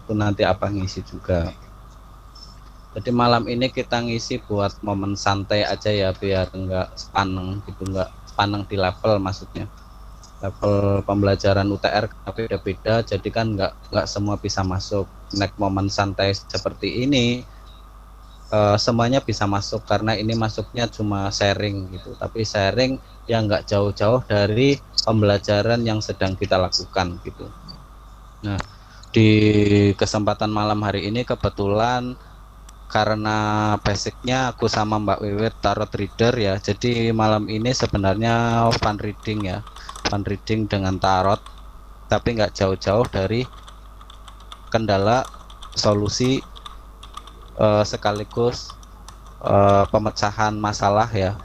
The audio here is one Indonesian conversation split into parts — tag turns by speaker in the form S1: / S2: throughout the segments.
S1: waktu nanti apa ngisi juga. Jadi malam ini kita ngisi buat momen santai aja ya, biar enggak sepaneng gitu, enggak sepaneng di level, maksudnya level pembelajaran UTR tapi beda-beda, jadi kan enggak semua bisa masuk. Next momen santai seperti ini semuanya bisa masuk karena ini masuknya cuma sharing gitu, tapi sharing yang enggak jauh-jauh dari pembelajaran yang sedang kita lakukan gitu. Nah, di kesempatan malam hari ini kebetulan karena basicnya aku sama Mbak Wiwit tarot reader ya, jadi malam ini sebenarnya fun reading ya, fun reading dengan tarot, tapi nggak jauh-jauh dari kendala solusi sekaligus pemecahan masalah ya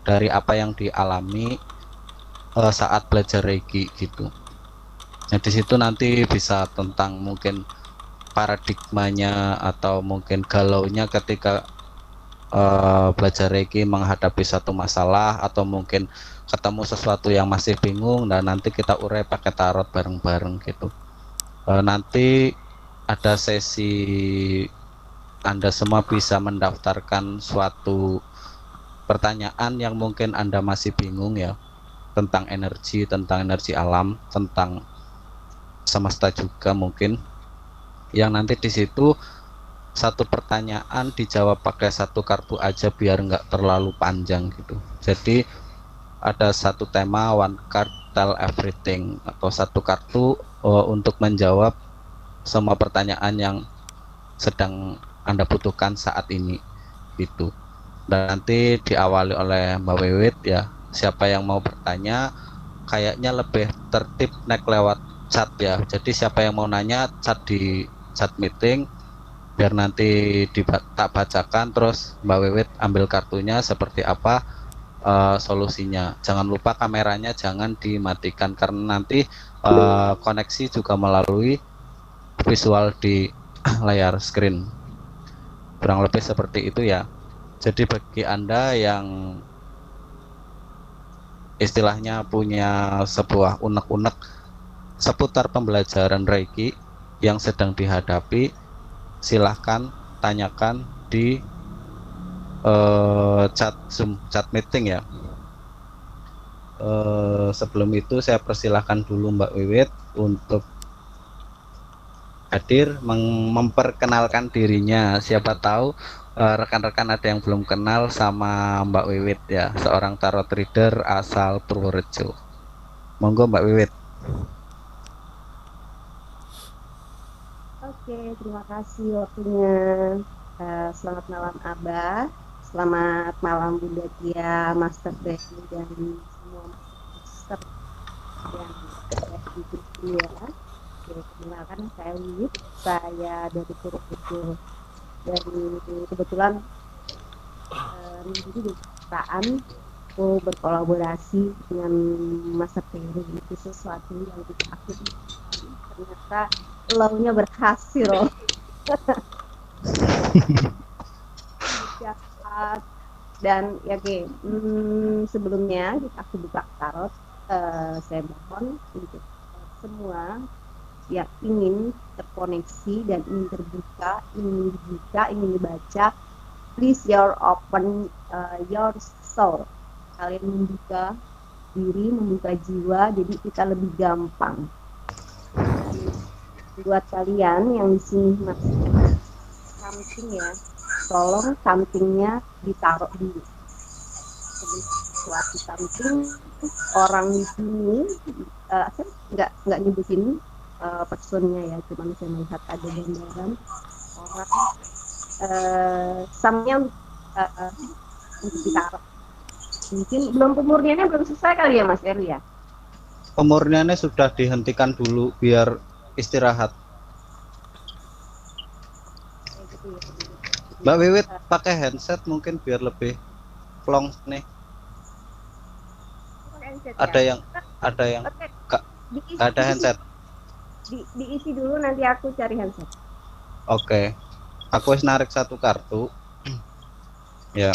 S1: dari apa yang dialami saat belajar Reiki gitu. Nah di situ nanti bisa tentang mungkin paradigmanya atau mungkin galaunya ketika belajar Reiki menghadapi satu masalah, atau mungkin ketemu sesuatu yang masih bingung, dan nanti kita urai pakai tarot bareng-bareng gitu. Nanti ada sesi Anda semua bisa mendaftarkan suatu pertanyaan yang mungkin Anda masih bingung ya, tentang energi alam, tentang semesta juga mungkin, yang nanti di situ satu pertanyaan dijawab pakai satu kartu aja biar nggak terlalu panjang gitu. Jadi ada satu tema one card tell everything, atau satu kartu untuk menjawab semua pertanyaan yang sedang Anda butuhkan saat ini gitu. Dan nanti diawali oleh Mbak Wiwit ya, siapa yang mau bertanya kayaknya lebih tertib naik lewat chat ya, jadi siapa yang mau nanya chat di chat meeting biar nanti tak bacakan, terus Mbak Wiwit ambil kartunya seperti apa solusinya. Jangan lupa kameranya jangan dimatikan karena nanti koneksi juga melalui visual di layar screen, kurang lebih seperti itu ya. Jadi bagi Anda yang istilahnya punya sebuah unek-unek seputar pembelajaran Reiki yang sedang dihadapi, silahkan tanyakan di chat Zoom, chat meeting ya. Sebelum itu saya persilahkan dulu Mbak Wiwit untuk hadir memperkenalkan dirinya. Siapa tahu rekan-rekan ada yang belum kenal sama Mbak Wiwit ya, seorang tarot reader asal Purworejo. Monggo Mbak Wiwit.
S2: Oke, terima kasih waktunya. Selamat malam Abah, selamat malam Bunda Tia, Master Devi, dan semua master yang ada di sini ya. Oke, kenalkan saya Wiwit, saya dari Purworejo. Dan kebetulan menjadi perusahaan berkolaborasi dengan Master Devi, itu sesuatu yang kita akui. Ternyata launya berhasil. Dan ya oke, sebelumnya aku buka tarot, saya mohon untuk semua yang ingin terkoneksi dan ingin terbuka, ingin dibuka, ingin dibaca, please your open your soul. Kalian membuka diri, membuka jiwa, jadi kita lebih gampang. Buat kalian yang di sini masih something ya, tolong somethingnya ditaruh dulu. Suatu something orang di sini, saya nggak nyebutin personnya ya, cuma saya melihat ada gambaran orang samnya untuk ditaruh. Mungkin belum pemurniannya belum selesai kali ya Mas Eri ya?
S1: Pemurniannya sudah dihentikan dulu biar istirahat. Mbak Wiwit pakai handset mungkin biar lebih plong nih. Ada yang nggak ada handset.
S2: Diisi dulu, nanti aku cari handset.
S1: Oke. Aku harus narik satu kartu. Ya.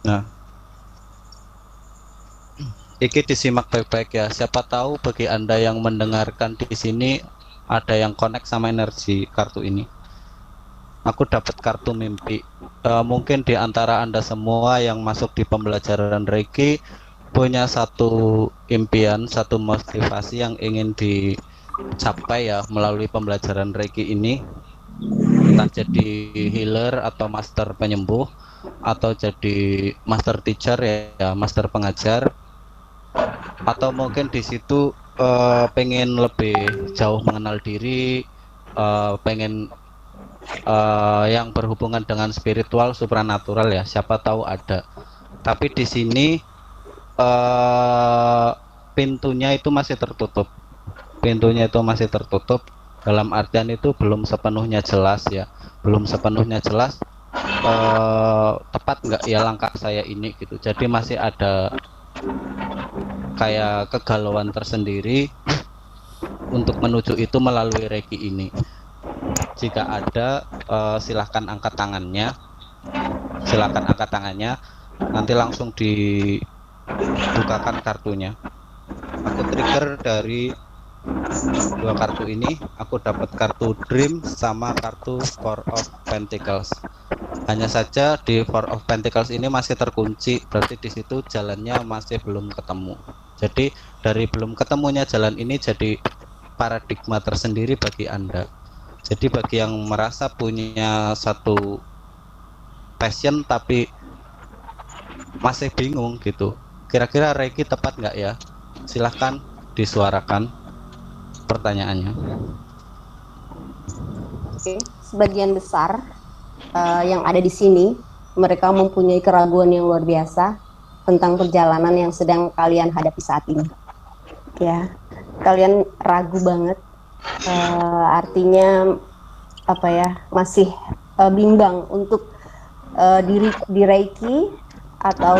S1: Nah. Iki disimak baik-baik ya. Siapa tahu bagi Anda yang mendengarkan di sini ada yang connect sama energi kartu ini. Aku dapat kartu mimpi. Mungkin di antara Anda semua yang masuk di pembelajaran Reiki punya satu impian, satu motivasi yang ingin dicapai ya melalui pembelajaran Reiki ini. Entah jadi healer atau master penyembuh atau jadi master teacher ya, master pengajar, atau mungkin di situ pengen lebih jauh mengenal diri, pengen yang berhubungan dengan spiritual, supranatural ya, siapa tahu ada. Tapi di sini pintunya itu masih tertutup. Pintunya itu masih tertutup dalam artian itu belum sepenuhnya jelas ya, belum sepenuhnya jelas tepat nggak ya langkah saya ini gitu. Jadi masih ada kayak kegalauan tersendiri untuk menuju itu melalui Reiki ini. Jika ada silahkan angkat tangannya, nanti langsung dibukakan kartunya. Aku trigger dari dua kartu ini, aku dapat kartu Dream sama kartu Four of Pentacles. Hanya saja di Four of Pentacles ini masih terkunci, berarti di situ jalannya masih belum ketemu. Jadi dari belum ketemunya jalan ini jadi paradigma tersendiri bagi Anda. Jadi bagi yang merasa punya satu passion tapi masih bingung gitu, kira-kira Reiki tepat nggak ya? Silahkan disuarakan pertanyaannya.
S2: Oke, sebagian besar yang ada di sini mereka mempunyai keraguan yang luar biasa tentang perjalanan yang sedang kalian hadapi saat ini. Ya, kalian ragu banget. Artinya apa ya, masih bimbang untuk di Reiki atau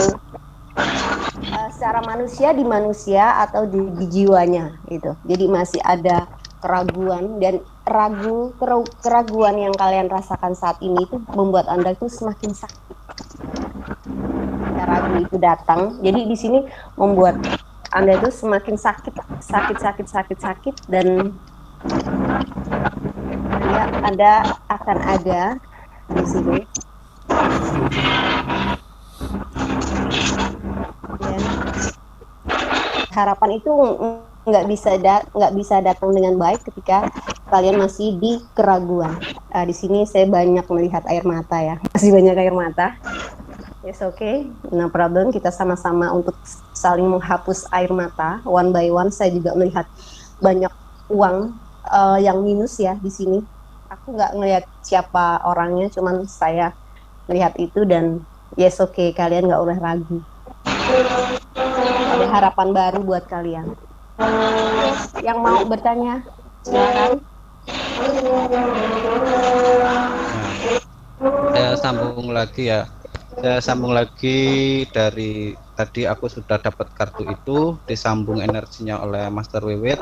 S2: secara manusia di manusia atau di jiwanya gitu. Jadi masih ada keraguan, dan keraguan yang kalian rasakan saat ini itu membuat Anda itu semakin sakit. Ragu itu datang, jadi di sini membuat Anda itu semakin sakit dan ya, Anda akan ada di sini. Dan harapan itu nggak bisa datang dengan baik ketika kalian masih di keraguan. Di sini saya banyak melihat air mata ya, masih banyak air mata. Yes, okay, no problem. Kita sama-sama untuk saling menghapus air mata one by one. Saya juga melihat banyak uang yang minus ya di sini. Aku nggak ngelihat siapa orangnya, cuman saya melihat itu dan yes, okay, kalian nggak boleh ragu. Ada harapan baru buat kalian. Yang mau bertanya, silakan.
S1: Saya sambung lagi dari tadi. Aku sudah dapat kartu itu, disambung energinya oleh Master Wiwit.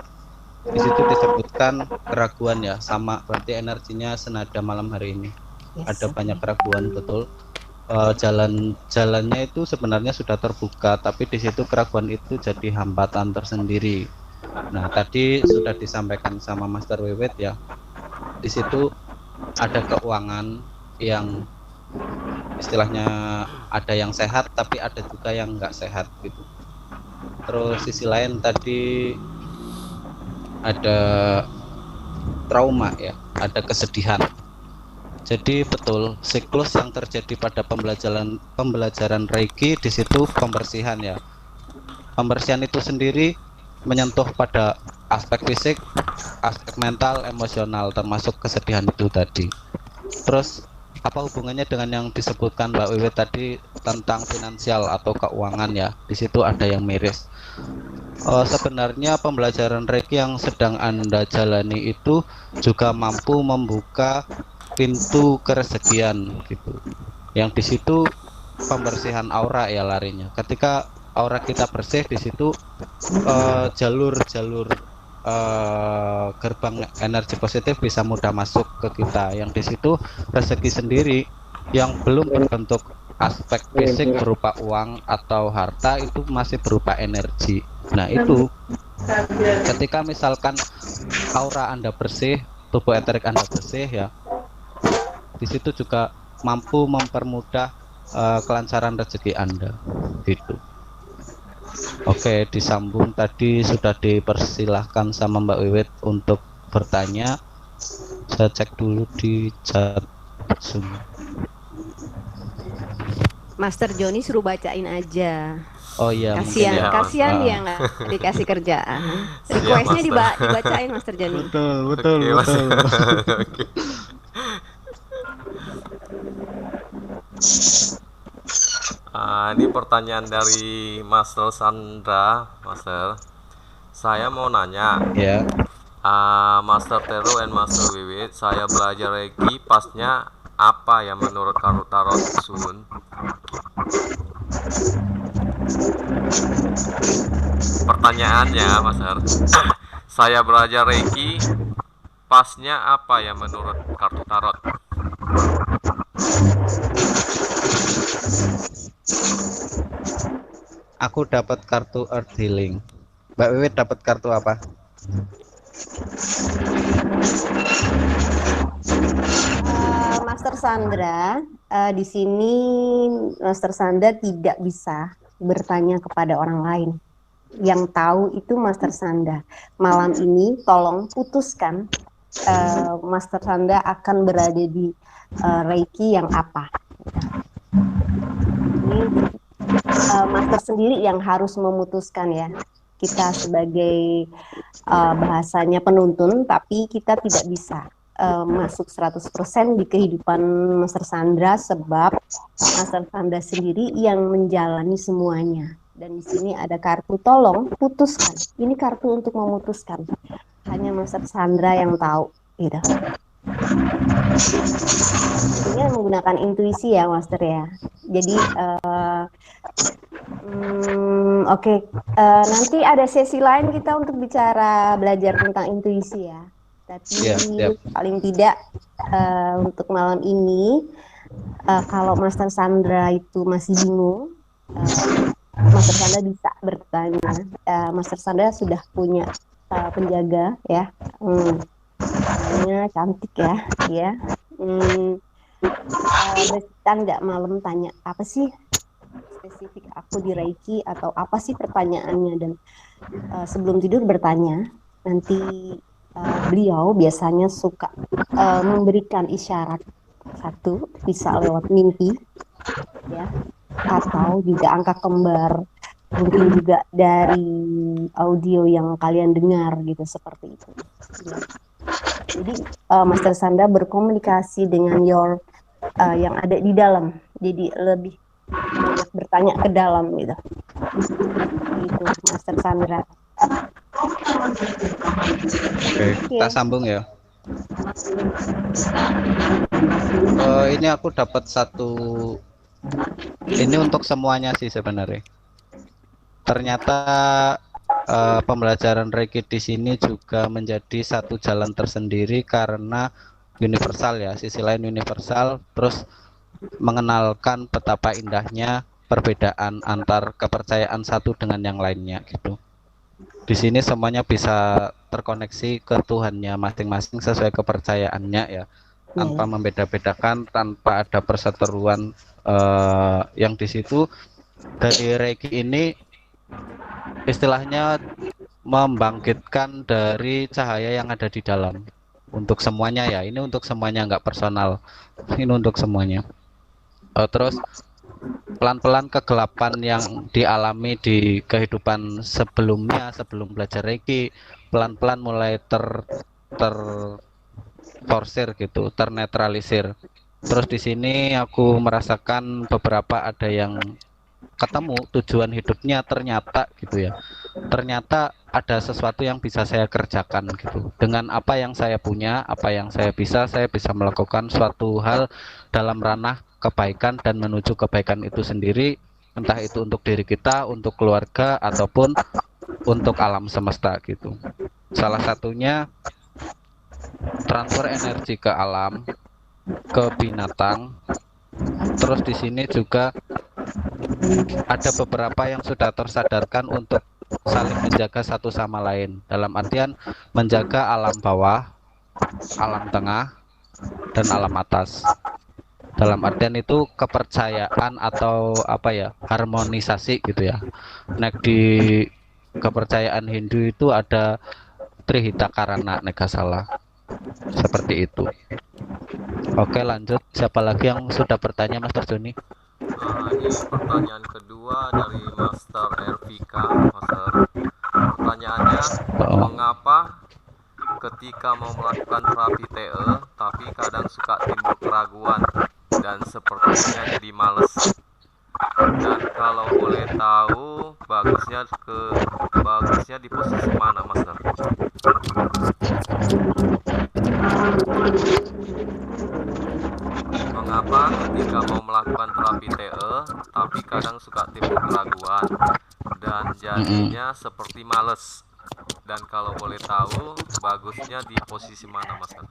S1: Di situ disebutkan keraguan ya, sama berarti energinya senada malam hari ini. Yes. Ada banyak keraguan, betul. Jalannya itu sebenarnya sudah terbuka, tapi di situ keraguan itu jadi hambatan tersendiri. Nah, tadi sudah disampaikan sama Master Wiwit ya. Di situ ada keuangan yang istilahnya ada yang sehat, tapi ada juga yang nggak sehat gitu. Terus sisi lain tadi ada trauma ya, ada kesedihan. Jadi betul, siklus yang terjadi pada pembelajaran Reiki di situ pembersihan ya. Pembersihan itu sendiri menyentuh pada aspek fisik, aspek mental, emosional, termasuk kesedihan itu tadi. Terus apa hubungannya dengan yang disebutkan Mbak Wiwit tadi tentang finansial atau keuangan ya? Di situ ada yang miris. Sebenarnya pembelajaran Reiki yang sedang Anda jalani itu juga mampu membuka pintu kerezekian gitu. Yang di situ pembersihan aura ya larinya. Ketika aura kita bersih, di situ jalur-jalur gerbang energi positif bisa mudah masuk ke kita. Yang di situ rezeki sendiri yang belum berbentuk aspek fisik berupa uang atau harta itu masih berupa energi. Nah, itu ketika misalkan aura Anda bersih, tubuh eterik Anda bersih ya, di situ juga mampu mempermudah kelancaran rezeki Anda gitu. Oke, disambung tadi sudah dipersilahkan sama Mbak Wiwit untuk bertanya. Saya cek dulu di chat Zoom.
S2: Master Joni suruh bacain aja.
S1: Oh iya,
S2: Kasihan,
S1: mungkin ya.
S2: kasihan
S1: Ah,
S2: dia nggak dikasih kerjaan.
S3: Siap,
S2: Requestnya
S3: Master.
S2: dibacain Master Joni.
S1: betul, betul,
S3: Oke,
S1: betul.
S3: Master. Oke. Ini pertanyaan dari Master Sandra, Master. Saya mau nanya,
S1: Ya,
S3: Master Tero and Master Wiwit, saya belajar Reiki pasnya apa ya menurut Karut Tarot Sun? Pertanyaannya, Master, saya belajar Reiki pasnya apa ya menurut kartu tarot?
S1: aku dapat kartu Earth Healing. Mbak Wiwit dapat kartu apa?
S2: Master Sandra, di sini Master Sandra tidak bisa bertanya kepada orang lain. Yang tahu itu Master Sandra. Malam ini tolong putuskan Master Sandra akan berada di Reiki yang apa. Ini Master sendiri yang harus memutuskan ya. Kita sebagai bahasanya penuntun, tapi kita tidak bisa masuk 100% di kehidupan Master Sandra sebab Master Sandra sendiri yang menjalani semuanya. Dan di sini ada kartu tolong putuskan. Ini kartu untuk memutuskan. Hanya Master Sandra yang tahu, gitu. Ini menggunakan intuisi ya, Master ya. Jadi oke. Nanti ada sesi lain kita untuk bicara belajar tentang intuisi ya. Tapi paling tidak untuk malam ini kalau Master Sandra itu masih bingung, Master Sandra bisa bertanya. Master Sandra sudah punya penjaga ya, namanya cantik ya, dia. Kita nggak malam tanya apa sih spesifik aku di Reiki atau apa sih pertanyaannya, dan sebelum tidur bertanya. Nanti beliau biasanya suka memberikan isyarat, satu bisa lewat mimpi ya, atau juga angka kembar, mungkin juga dari audio yang kalian dengar gitu, seperti itu ya. Jadi Master Sandra berkomunikasi dengan yang ada di dalam, jadi lebih banyak bertanya ke dalam gitu Master Sandra.
S1: Oke, kita sambung ya. Ini aku dapat satu. Ini untuk semuanya sih sebenarnya. Ternyata pembelajaran Reiki di sini juga menjadi satu jalan tersendiri karena universal ya, sisi lain universal, terus mengenalkan betapa indahnya perbedaan antar kepercayaan satu dengan yang lainnya gitu. Di sini semuanya bisa terkoneksi ke Tuhannya masing-masing sesuai kepercayaannya ya, tanpa membeda-bedakan, tanpa ada perseteruan yang di situ. Dari Reiki ini istilahnya membangkitkan dari cahaya yang ada di dalam untuk semuanya ya. Ini untuk semuanya, nggak personal, ini untuk semuanya. Terus pelan-pelan kegelapan yang dialami di kehidupan sebelumnya, sebelum belajar Reiki, pelan-pelan mulai terforsir gitu, ternetralisir. Terus di sini aku merasakan beberapa ada yang ketemu tujuan hidupnya ternyata gitu ya. Ternyata ada sesuatu yang bisa saya kerjakan gitu. Dengan apa yang saya punya, apa yang saya bisa melakukan suatu hal dalam ranah kebaikan dan menuju kebaikan itu sendiri, entah itu untuk diri kita, untuk keluarga, ataupun untuk alam semesta gitu. Salah satunya transfer energi ke alam, ke binatang. Terus di sini juga ada beberapa yang sudah tersadarkan untuk saling menjaga satu sama lain. Dalam artian menjaga alam bawah, alam tengah, dan alam atas. Dalam artian itu kepercayaan atau apa ya, harmonisasi gitu ya. Nek di kepercayaan Hindu itu ada Trihita Karana Negasala. Seperti itu. Oke, lanjut. Siapa lagi yang sudah bertanya, Master Joni?
S3: Ini pertanyaan kedua dari Master Ervika. Master, pertanyaannya,
S1: Oh.
S3: mengapa ketika mau melakukan terapi TE tapi kadang suka timbul keraguan dan sepertinya jadi males? Dan kalau boleh tahu bagusnya di posisi mana, Master? Mengapa ketika mau melakukan terapi TE tapi kadang suka timbul keraguan dan jadinya seperti males? Dan kalau boleh tahu bagusnya di posisi mana, Master?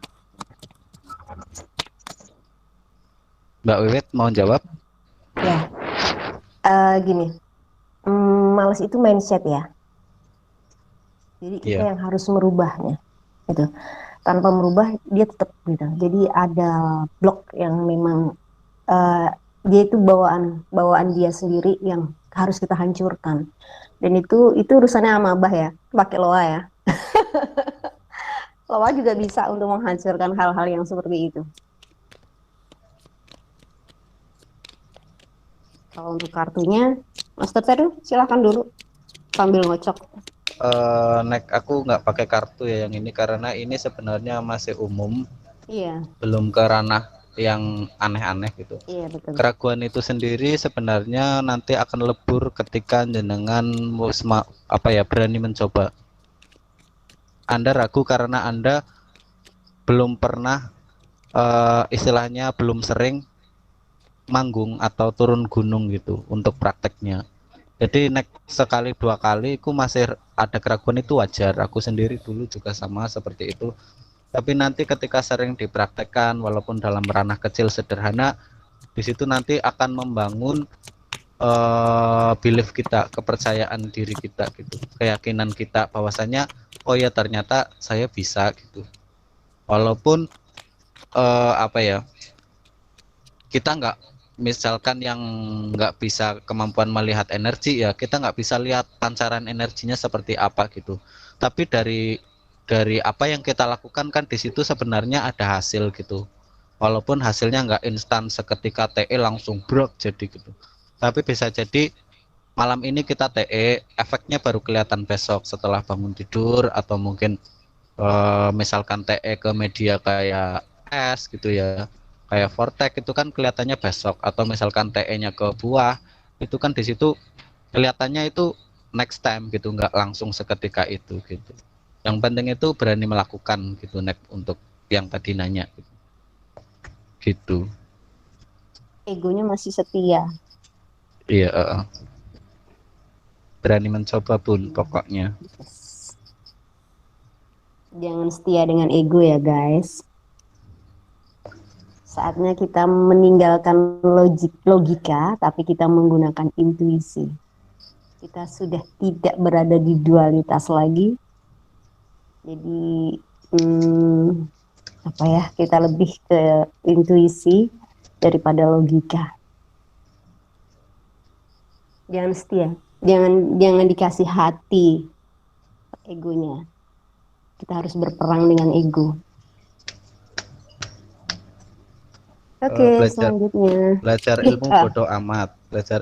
S1: Mbak Wiwit mau jawab?
S4: Ya, gini, males itu mindset ya. Jadi kita yang harus merubahnya, gitu. Tanpa merubah dia tetap gitu. Jadi ada blok yang memang dia itu bawaan dia sendiri yang harus kita hancurkan. Dan itu urusannya sama Abah ya, pakai loa ya. Loa juga bisa untuk menghancurkan hal-hal yang seperti itu. Kalau untuk kartunya, Master Teru silahkan dulu sambil ngocok.
S1: Nek aku nggak pakai kartu ya yang ini karena ini sebenarnya masih umum.
S4: Iya.
S1: Belum ke ranah yang aneh-aneh gitu.
S4: Iya, betul.
S1: Keraguan itu sendiri sebenarnya nanti akan lebur ketika jenengan berani mencoba. Anda ragu karena Anda belum pernah istilahnya belum sering manggung atau turun gunung gitu untuk prakteknya. Jadi nek sekali dua kali aku masih ada keraguan, itu wajar. Aku sendiri dulu juga sama seperti itu. Tapi nanti ketika sering dipraktekkan walaupun dalam ranah kecil sederhana, di situ nanti akan membangun belief kita, kepercayaan diri kita gitu. Keyakinan kita bahwasanya oh ya ternyata saya bisa gitu. Walaupun kita nggak, misalkan yang nggak bisa kemampuan melihat energi ya, kita nggak bisa lihat pancaran energinya seperti apa gitu. Tapi dari apa yang kita lakukan kan di situ sebenarnya ada hasil gitu. Walaupun hasilnya nggak instan seketika TE langsung brok jadi gitu. Tapi bisa jadi malam ini kita TE, efeknya baru kelihatan besok setelah bangun tidur, atau mungkin misalkan TE ke media kayak es gitu ya, kayak vortex itu kan kelihatannya besok, atau misalkan TE-nya ke buah itu kan di situ kelihatannya itu next time gitu, nggak langsung seketika itu gitu. Yang penting itu berani melakukan gitu, untuk yang tadi nanya gitu.
S4: Egonya masih setia.
S1: Iya, berani mencoba pun pokoknya.
S4: Jangan setia dengan ego ya guys. Saatnya kita meninggalkan logika, tapi kita menggunakan intuisi. Kita sudah tidak berada di dualitas lagi. Jadi, kita lebih ke intuisi daripada logika. Jangan setia, jangan dikasih hati egonya. Kita harus berperang dengan ego. Oke, selanjutnya.
S1: Belajar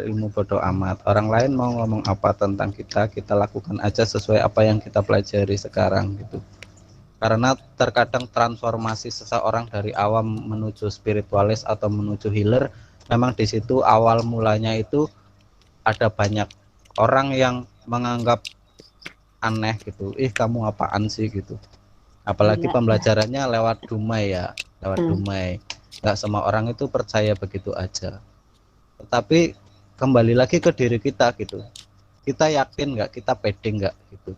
S1: ilmu bodoh amat. Orang lain mau ngomong apa tentang kita lakukan aja sesuai apa yang kita pelajari sekarang gitu. Karena terkadang transformasi seseorang dari awam menuju spiritualis atau menuju healer, memang di situ awal mulanya itu ada banyak orang yang menganggap aneh gitu. Kamu apaan sih gitu. Apalagi pembelajarannya lewat dumai ya, dumai. Nggak semua orang itu percaya begitu aja. Tetapi kembali lagi ke diri kita gitu. Kita yakin nggak, kita pede nggak gitu.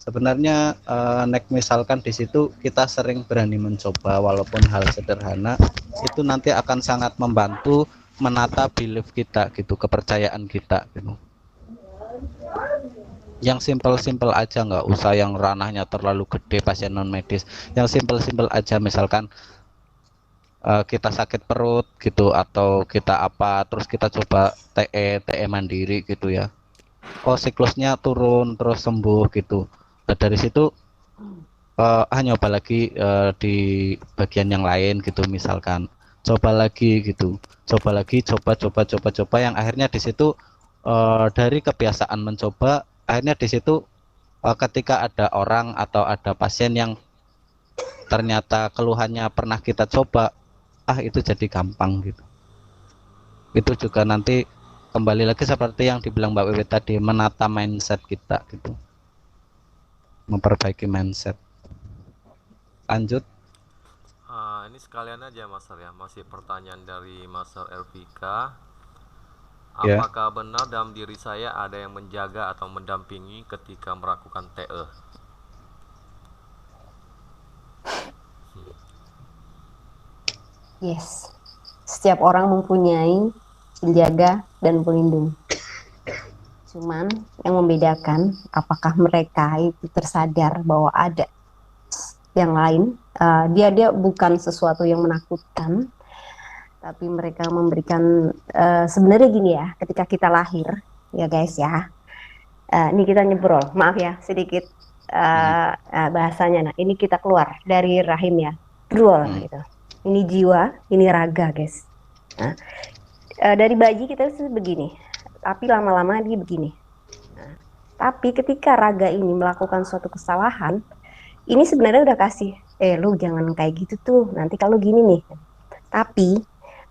S1: Sebenarnya misalkan di situ kita sering berani mencoba walaupun hal sederhana, itu nanti akan sangat membantu menata belief kita gitu, kepercayaan kita gitu. yang simple-simple aja, nggak usah yang ranahnya terlalu gede pasien non medis. Yang simple-simple aja, misalkan kita sakit perut gitu atau kita apa, terus kita coba TE mandiri gitu ya, oh siklusnya turun terus sembuh gitu. Nah, dari situ nyoba lagi di bagian yang lain gitu, misalkan coba lagi gitu, coba yang akhirnya di situ dari kebiasaan mencoba, akhirnya di situ ketika ada orang atau ada pasien yang ternyata keluhannya pernah kita coba, itu jadi gampang gitu. Itu juga nanti kembali lagi seperti yang dibilang Mbak Wiwit tadi, menata mindset kita gitu, memperbaiki mindset. Lanjut.
S3: Ini sekalian aja Master ya, masih pertanyaan dari Master Elvika. Apakah benar dalam diri saya ada yang menjaga atau mendampingi ketika melakukan TE?
S4: Yes, setiap orang mempunyai penjaga dan pelindung. Cuman yang membedakan apakah mereka itu tersadar bahwa ada yang lain. Dia bukan sesuatu yang menakutkan, tapi mereka memberikan sebenarnya gini ya, ketika kita lahir ya guys ya, ini kita nyebrol, maaf ya sedikit bahasanya. Nah, ini kita keluar dari rahim ya, brol gitu. Ini jiwa, ini raga guys. Nah, dari bayi kita itu begini, tapi lama-lama dia begini. Nah, tapi ketika raga ini melakukan suatu kesalahan, ini sebenarnya udah kasih, lu jangan kayak gitu tuh, nanti kalau gini nih. Tapi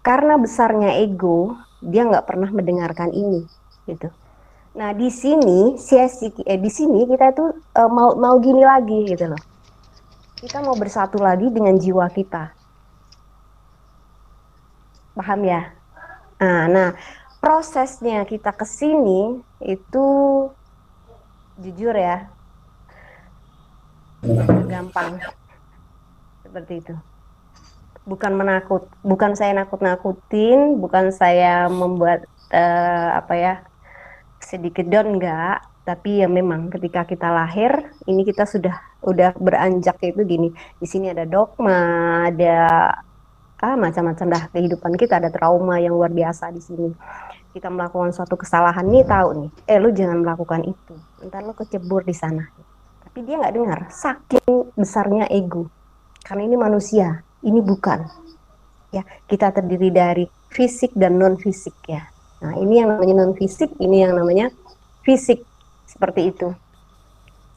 S4: karena besarnya ego, dia nggak pernah mendengarkan ini, gitu. Nah di sini di sini kita tuh mau gini lagi gitu loh. Kita mau bersatu lagi dengan jiwa kita. Paham ya? Nah, prosesnya kita ke sini itu jujur ya, gampang seperti itu. Bukan saya nakut-nakutin, bukan saya membuat sedikit down, enggak. Tapi ya memang ketika kita lahir, ini kita udah beranjak itu gini. Di sini ada dogma, ada macam-macam dah kehidupan kita, ada trauma yang luar biasa di sini. Kita melakukan suatu kesalahan nih, tahu nih, lu jangan melakukan itu, ntar lu kecebur di sana. Tapi dia nggak dengar, saking besarnya ego. Karena ini manusia, ini bukan. Ya, kita terdiri dari fisik dan non fisik ya. Nah, ini yang namanya non fisik, ini yang namanya fisik, seperti itu.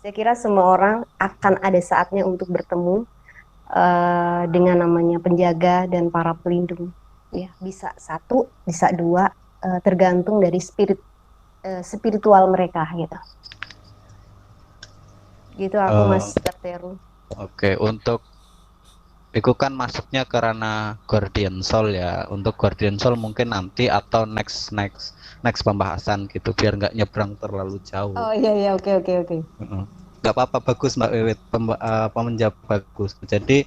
S4: Saya kira semua orang akan ada saatnya untuk bertemu dengan namanya penjaga dan para pelindung. Ya, bisa satu, bisa dua, tergantung dari spiritual mereka gitu. Gitu aku Mas Teru.
S1: Oke, untuk itu kan masuknya karena Guardian Soul ya. Untuk Guardian Soul mungkin nanti atau next pembahasan gitu, biar nggak nyebrang terlalu jauh.
S4: Oh iya, oke.
S1: Nggak apa-apa, bagus Mbak Wiwit, menjawab bagus. Jadi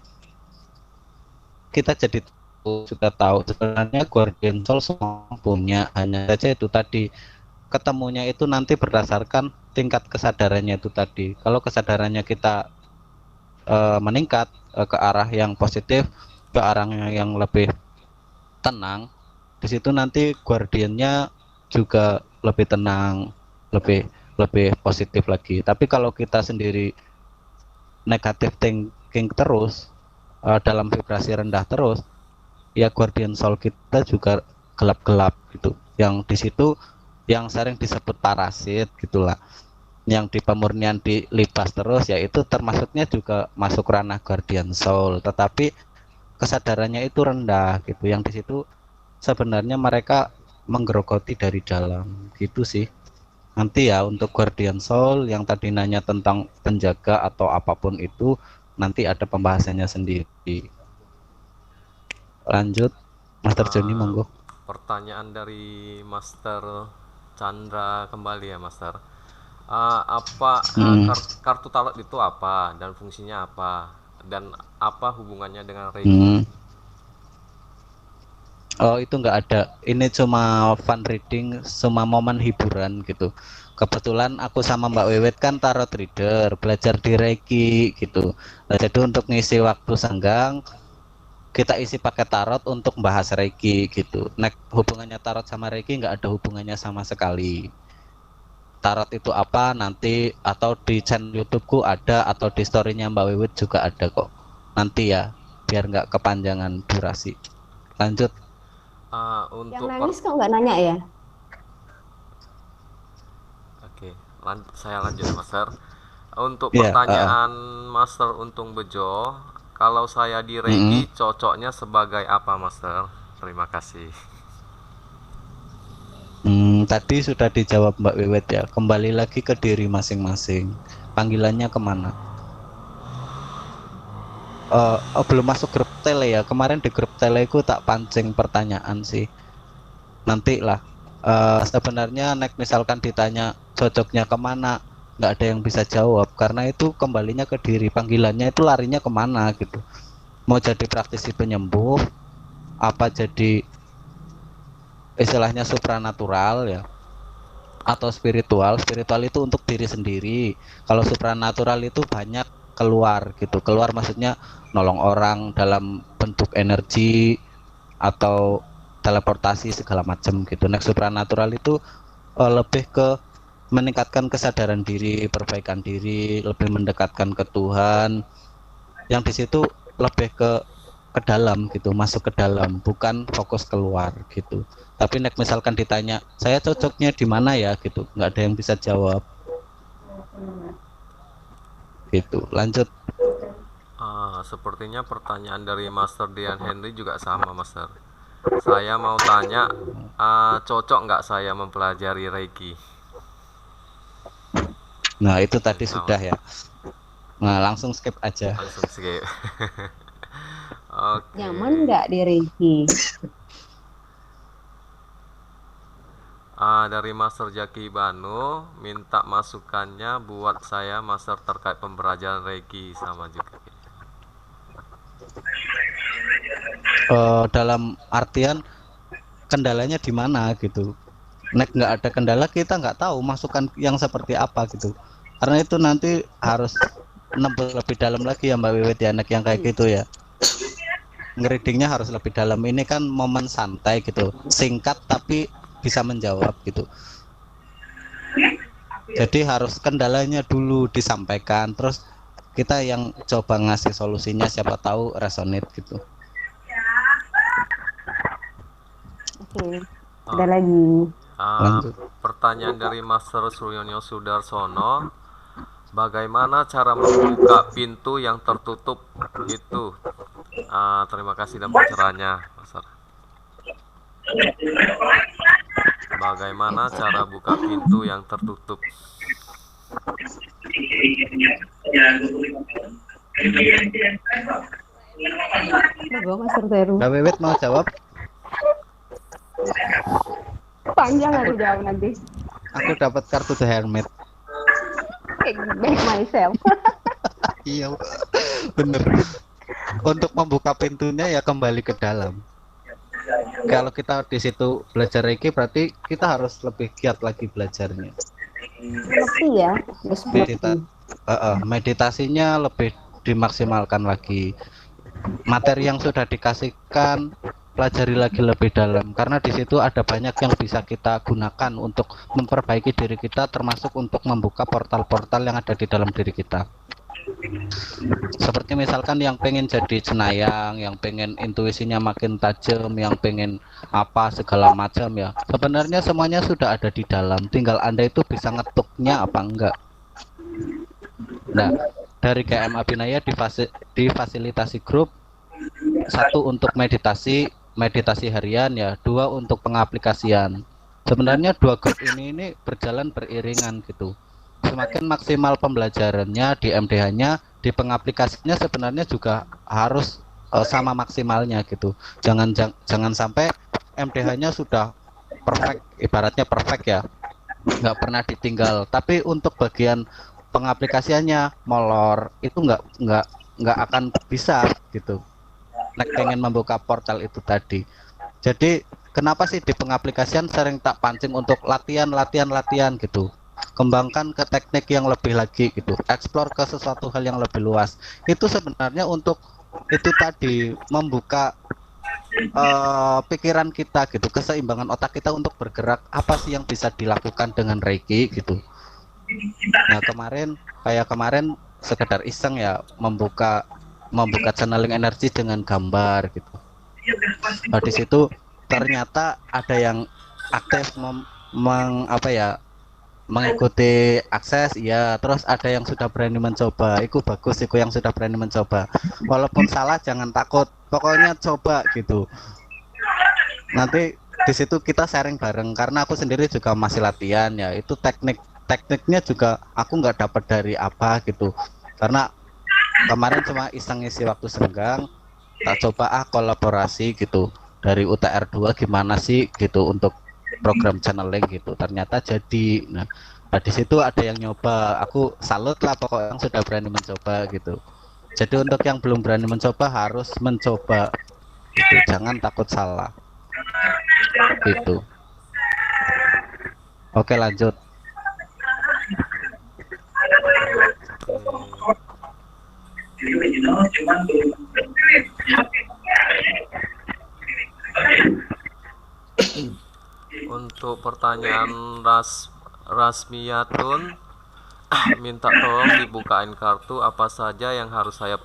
S1: kita jadi sudah tahu sebenarnya Guardian Soul semua punya, hanya saja itu tadi ketemunya itu nanti berdasarkan tingkat kesadarannya itu tadi. Kalau kesadarannya kita meningkat ke arah yang positif, ke arah yang lebih tenang, di situ nanti guardiannya juga lebih tenang, lebih positif lagi. Tapi kalau kita sendiri negatif thinking terus, dalam vibrasi rendah terus, ya guardian soul kita juga gelap-gelap gitu. Yang di situ yang sering disebut parasit gitulah, yang di pemurnian dilibas terus, yaitu termasuknya juga masuk ranah guardian soul, tetapi kesadarannya itu rendah gitu. Yang di situ sebenarnya mereka menggerogoti dari dalam gitu sih. Nanti ya untuk guardian soul yang tadi nanya tentang penjaga atau apapun itu, nanti ada pembahasannya sendiri. Lanjut Master Joni, monggo.
S3: Pertanyaan dari Master Chandra kembali ya Master. Kartu tarot itu apa dan fungsinya apa, dan apa hubungannya dengan reiki?
S1: Oh, itu nggak ada, ini cuma fun reading, cuma momen hiburan gitu. Kebetulan aku sama Mbak Wiwit kan tarot reader, belajar di Reiki gitu. Nah, jadi untuk ngisi waktu senggang, kita isi pakai tarot untuk bahas Reiki gitu. Nah, hubungannya tarot sama Reiki nggak ada hubungannya sama sekali. Tarot itu apa nanti, atau di channel YouTubeku ada, atau di storynya Mbak Wiwit juga ada kok. Nanti ya, biar nggak kepanjangan durasi. Lanjut.
S3: Untuk
S2: Yang nangis kok nggak nanya ya?
S3: Oke, saya lanjut ya, Master. Untuk
S1: Iya,
S3: pertanyaan Master Untung Bejo, kalau saya di Reiki cocoknya sebagai apa, Master? Terima kasih.
S1: Tadi sudah dijawab Mbak Wiwit ya. Kembali lagi ke diri masing-masing. Panggilannya kemana? Belum masuk grup tele ya. Kemarin di grup tele ku tak pancing pertanyaan sih. Nanti lah. Sebenarnya misalkan ditanya cocoknya kemana, nggak ada yang bisa jawab karena itu kembalinya ke diri. Panggilannya itu larinya kemana gitu. Mau jadi praktisi penyembuh, apa jadi istilahnya supranatural ya, atau spiritual itu untuk diri sendiri. Kalau supranatural itu banyak keluar gitu, keluar maksudnya nolong orang dalam bentuk energi atau teleportasi segala macam gitu. Next supranatural itu lebih ke meningkatkan kesadaran diri, perbaikan diri, lebih mendekatkan ke Tuhan, yang di situ lebih ke dalam gitu, masuk ke dalam, bukan fokus keluar gitu. Tapi misalkan ditanya saya cocoknya di mana ya gitu, nggak ada yang bisa jawab gitu. Lanjut.
S3: Sepertinya pertanyaan dari Master Dian Henry juga sama, Master. Saya mau tanya, cocok nggak saya mempelajari Reiki?
S1: Nah itu tadi sudah ya. Nah langsung skip aja.
S3: Langsung skip.
S2: Okay. Nyaman nggak di Reiki?
S3: Dari Master Jaki Banu, minta masukannya buat saya, Master, terkait pembelajaran Reiki sama juga.
S1: Dalam artian kendalanya di mana gitu. Nggak ada kendala, kita nggak tahu masukan yang seperti apa gitu. Karena itu nanti harus nembus lebih dalam lagi ya Mbak Wiwit ya, yang kayak gitu ya. Ngereadingnya harus lebih dalam. Ini kan momen santai gitu, singkat tapi bisa menjawab gitu. Jadi harus kendalanya dulu disampaikan, terus kita yang coba ngasih solusinya, siapa tahu resonate gitu.
S2: Oke, ada lagi.
S3: Pertanyaan dari Master Suryono Sudarsono, bagaimana cara membuka pintu yang tertutup itu? Terima kasih dan pencerahannya, Master. Bagaimana cara buka pintu yang tertutup?
S2: Master Teru.
S1: Mbak Wiwit mau jawab?
S2: Panjang aku jawab nanti.
S1: Aku dapat kartu The Hermit.
S2: Back myself.
S1: Iya, bener. Untuk membuka pintunya ya kembali ke dalam. Kalau kita di situ belajar Reiki, berarti kita harus lebih giat lagi belajarnya.
S2: Lebih ya,
S1: meditasinya lebih dimaksimalkan lagi. Materi yang sudah dikasihkan, pelajari lagi lebih dalam, karena di situ ada banyak yang bisa kita gunakan untuk memperbaiki diri kita, termasuk untuk membuka portal-portal yang ada di dalam diri kita. Seperti misalkan yang pengen jadi cenayang, yang pengen intuisinya makin tajam, yang pengen apa segala macam ya, sebenarnya semuanya sudah ada di dalam, tinggal Anda itu bisa ngetuknya apa enggak. Nah, dari GM Abinaya difasilitasi grup, 1 untuk meditasi harian ya, 2 untuk pengaplikasian. Sebenarnya 2 grup ini berjalan beriringan gitu. Semakin maksimal pembelajarannya di MDH-nya, di pengaplikasinya sebenarnya juga harus sama maksimalnya gitu. Jangan sampai MDH-nya sudah perfect, ibaratnya perfect ya, nggak pernah ditinggal, tapi untuk bagian pengaplikasiannya molor, itu nggak akan bisa gitu. Pengen membuka portal itu tadi. Jadi kenapa sih di pengaplikasian sering tak pancing untuk latihan gitu, kembangkan ke teknik yang lebih lagi gitu, explore ke sesuatu hal yang lebih luas. Itu sebenarnya untuk itu tadi membuka pikiran kita gitu, keseimbangan otak kita untuk bergerak, apa sih yang bisa dilakukan dengan Reiki gitu. Nah kemarin sekedar iseng ya, membuka channeling energi dengan gambar gitu. Nah di situ ternyata ada yang aktif mengikuti akses, ya, terus ada yang sudah berani mencoba. Itu bagus, itu yang sudah berani mencoba, walaupun salah jangan takut, pokoknya coba gitu. Nanti di situ kita sharing bareng, karena aku sendiri juga masih latihan ya, itu tekniknya juga aku nggak dapat dari apa gitu, karena kemarin cuma iseng isi waktu senggang, tak coba kolaborasi gitu dari UTR 2 gimana sih gitu untuk program channeling gitu, ternyata jadi. Nah di situ ada yang nyoba, aku salut lah pokoknya yang sudah berani mencoba gitu. Jadi untuk yang belum berani mencoba harus mencoba gitu, jangan takut salah gitu. Oke lanjut.
S3: Untuk pertanyaan Rasmiyatun, minta tolong dibukain kartu apa saja yang harus saya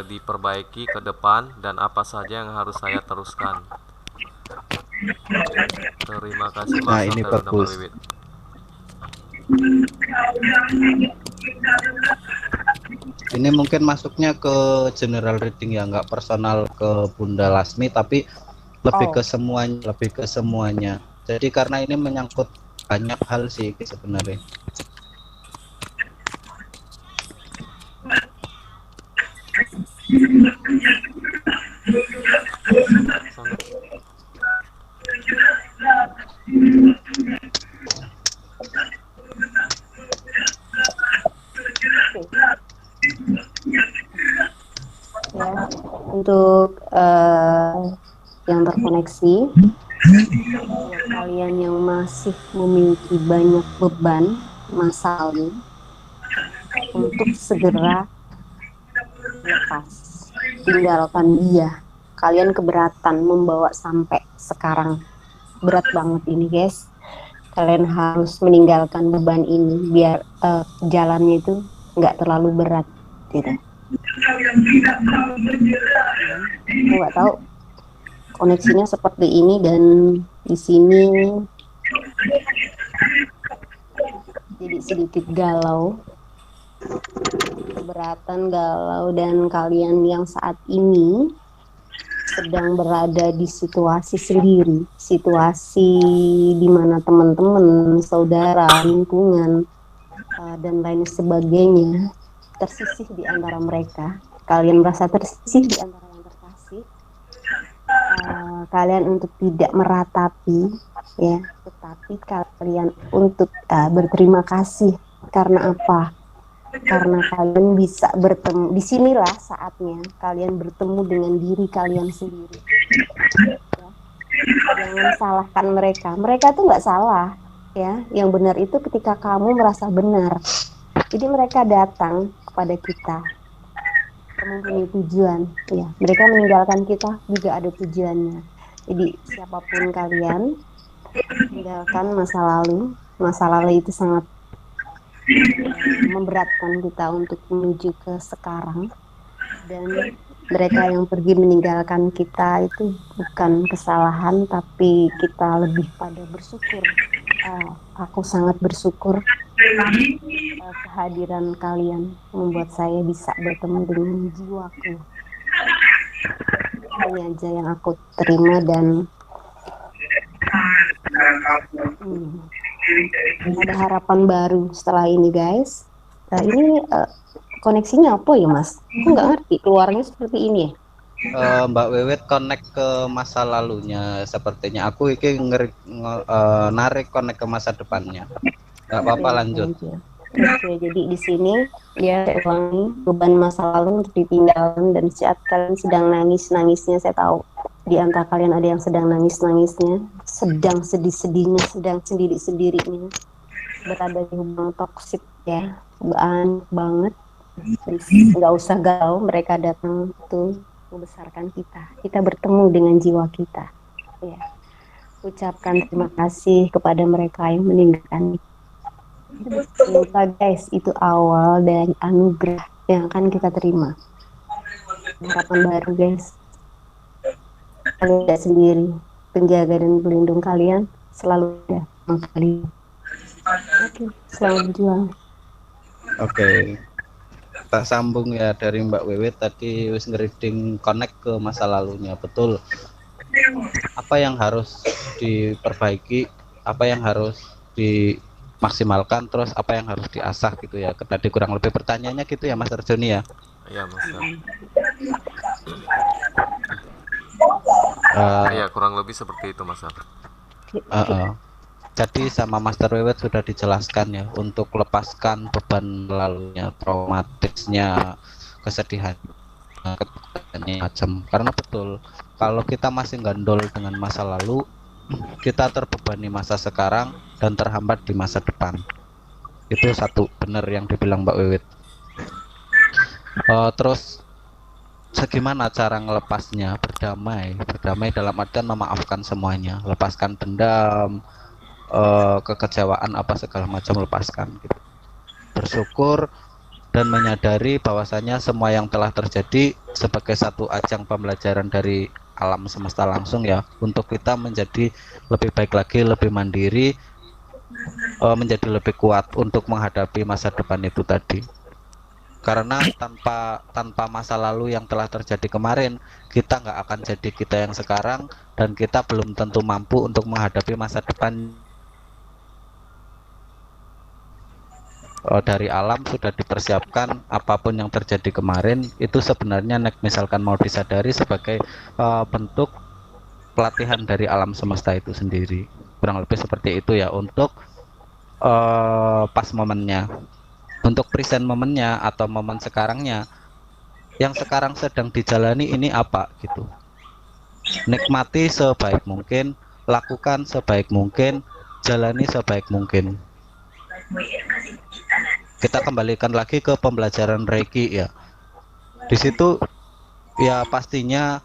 S3: diperbaiki ke depan dan apa saja yang harus saya teruskan. Terima kasih Mas.
S1: Nah ini bagus. Ini mungkin masuknya ke general reading ya, nggak personal ke Bunda Lasmi, tapi lebih ke semuanya. Jadi karena ini menyangkut banyak hal sih sebenarnya.
S2: Ya, untuk yang terkoneksi, buat kalian yang masih memiliki banyak beban masa lalu, untuk segera lepas, tinggalkan dia. Kalian keberatan membawa sampai sekarang, berat banget ini guys. Kalian harus meninggalkan beban ini biar jalannya itu nggak terlalu berat gitu. Aku nggak tahu koneksinya seperti ini, dan di sini jadi sedikit galau, keberatan, galau, dan kalian yang saat ini sedang berada di situasi sendiri, situasi di mana teman-teman, saudara, lingkungan, dan lain sebagainya tersisih di antara mereka. Kalian merasa tersisih di antara yang terkasih. Kalian untuk tidak meratapi, ya, tetapi kalian untuk berterima kasih. Karena apa? Karena kalian bisa bertemu. Disinilah saatnya kalian bertemu dengan diri kalian sendiri. Ya. Jangan salahkan mereka. Mereka tuh nggak salah, ya. Yang benar itu ketika kamu merasa benar. Jadi mereka datang kepada kita mempunyai tujuan, ya. Mereka meninggalkan kita juga ada tujuannya. Jadi siapapun kalian, tinggalkan masa lalu. Masa lalu itu sangat memberatkan kita untuk menuju ke sekarang, dan mereka yang pergi meninggalkan kita itu bukan kesalahan, tapi kita lebih pada bersyukur. Aku sangat bersyukur kehadiran kalian membuat saya bisa bertemu dengan jiwaku. Ini aja yang aku terima, dan ada harapan baru setelah ini guys. Nah, ini koneksinya apa ya Mas? Aku nggak ngerti keluarnya seperti ini ya.
S1: Mbak Wewet connect ke masa lalunya sepertinya. Aku ini narik connect ke masa depannya. Nggak apa-apa, lanjut.
S2: Oke, jadi di sini ya saya ulangi, beban masa lalu untuk ditinggalkan, dan saat kalian sedang nangis-nangisnya, saya tahu di antara kalian ada yang sedang nangis-nangisnya, sedang sedih-sedihnya, sedang sendiri-sendirinya. berada di hubungan toksik ya, banyak banget. Nggak usah galau, mereka datang tuh membesarkan kita bertemu dengan jiwa kita ya. Ucapkan terima kasih kepada mereka yang meninggalkan. Lupa guys, itu awal dari anugerah yang akan kita terima. Harapan baru guys. Kalian tidak sendiri. Penjaga dan pelindung kalian selalu ada sama kalian. Oke, selamat berjuang.
S1: Oke. Tak sambung ya dari Mbak Wewe tadi wis ngereading connect ke masa lalunya, betul. Apa yang harus diperbaiki, apa yang harus dimaksimalkan, terus apa yang harus diasah gitu ya. Tadi kurang lebih pertanyaannya gitu ya Mas Arjoni ya.
S3: Iya Mas. Iya kurang lebih seperti itu Mas.
S1: Jadi sama Master Wewet sudah dijelaskan ya untuk lepaskan beban lalunya, traumatisnya, kesedihan, macam. Karena betul kalau kita masih gandol dengan masa lalu, kita terbebani masa sekarang dan terhambat di masa depan. Itu satu, benar yang dibilang Mbak Wewet. Terus bagaimana cara ngelepasnya? Berdamai dalam artian memaafkan semuanya, lepaskan dendam, kekecewaan apa segala macam, lepaskan gitu. Bersyukur dan menyadari bahwasanya semua yang telah terjadi sebagai satu ajang pembelajaran dari alam semesta langsung ya, untuk kita menjadi lebih baik lagi, lebih mandiri, menjadi lebih kuat untuk menghadapi masa depan itu tadi. Karena tanpa masa lalu yang telah terjadi kemarin, kita nggak akan jadi kita yang sekarang, dan kita belum tentu mampu untuk menghadapi masa depan. Dari alam sudah dipersiapkan, apapun yang terjadi kemarin itu sebenarnya misalkan mau disadari sebagai bentuk pelatihan dari alam semesta itu sendiri. Kurang lebih seperti itu ya untuk pas momennya. Untuk present momennya atau momen sekarangnya, yang sekarang sedang dijalani ini apa gitu. Nikmati sebaik mungkin, lakukan sebaik mungkin, jalani sebaik mungkin. Kita kembalikan lagi ke pembelajaran Reiki ya. Di situ ya pastinya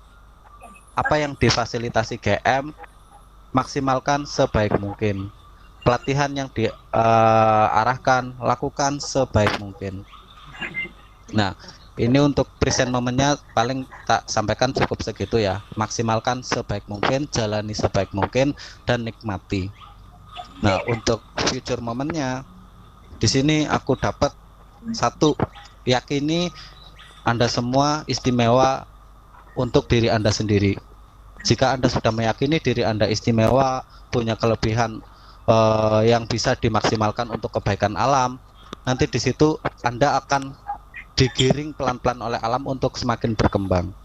S1: apa yang difasilitasi GM maksimalkan sebaik mungkin. Pelatihan yang diarahkan lakukan sebaik mungkin. Nah, ini untuk present momennya paling tak sampaikan cukup segitu ya. Maksimalkan sebaik mungkin, jalani sebaik mungkin, dan nikmati. Nah, untuk future momennya, di sini aku dapat satu, yakini Anda semua istimewa untuk diri Anda sendiri. Jika Anda sudah meyakini diri Anda istimewa, punya kelebihan yang bisa dimaksimalkan untuk kebaikan alam, nanti di situ Anda akan digiring pelan-pelan oleh alam untuk semakin berkembang.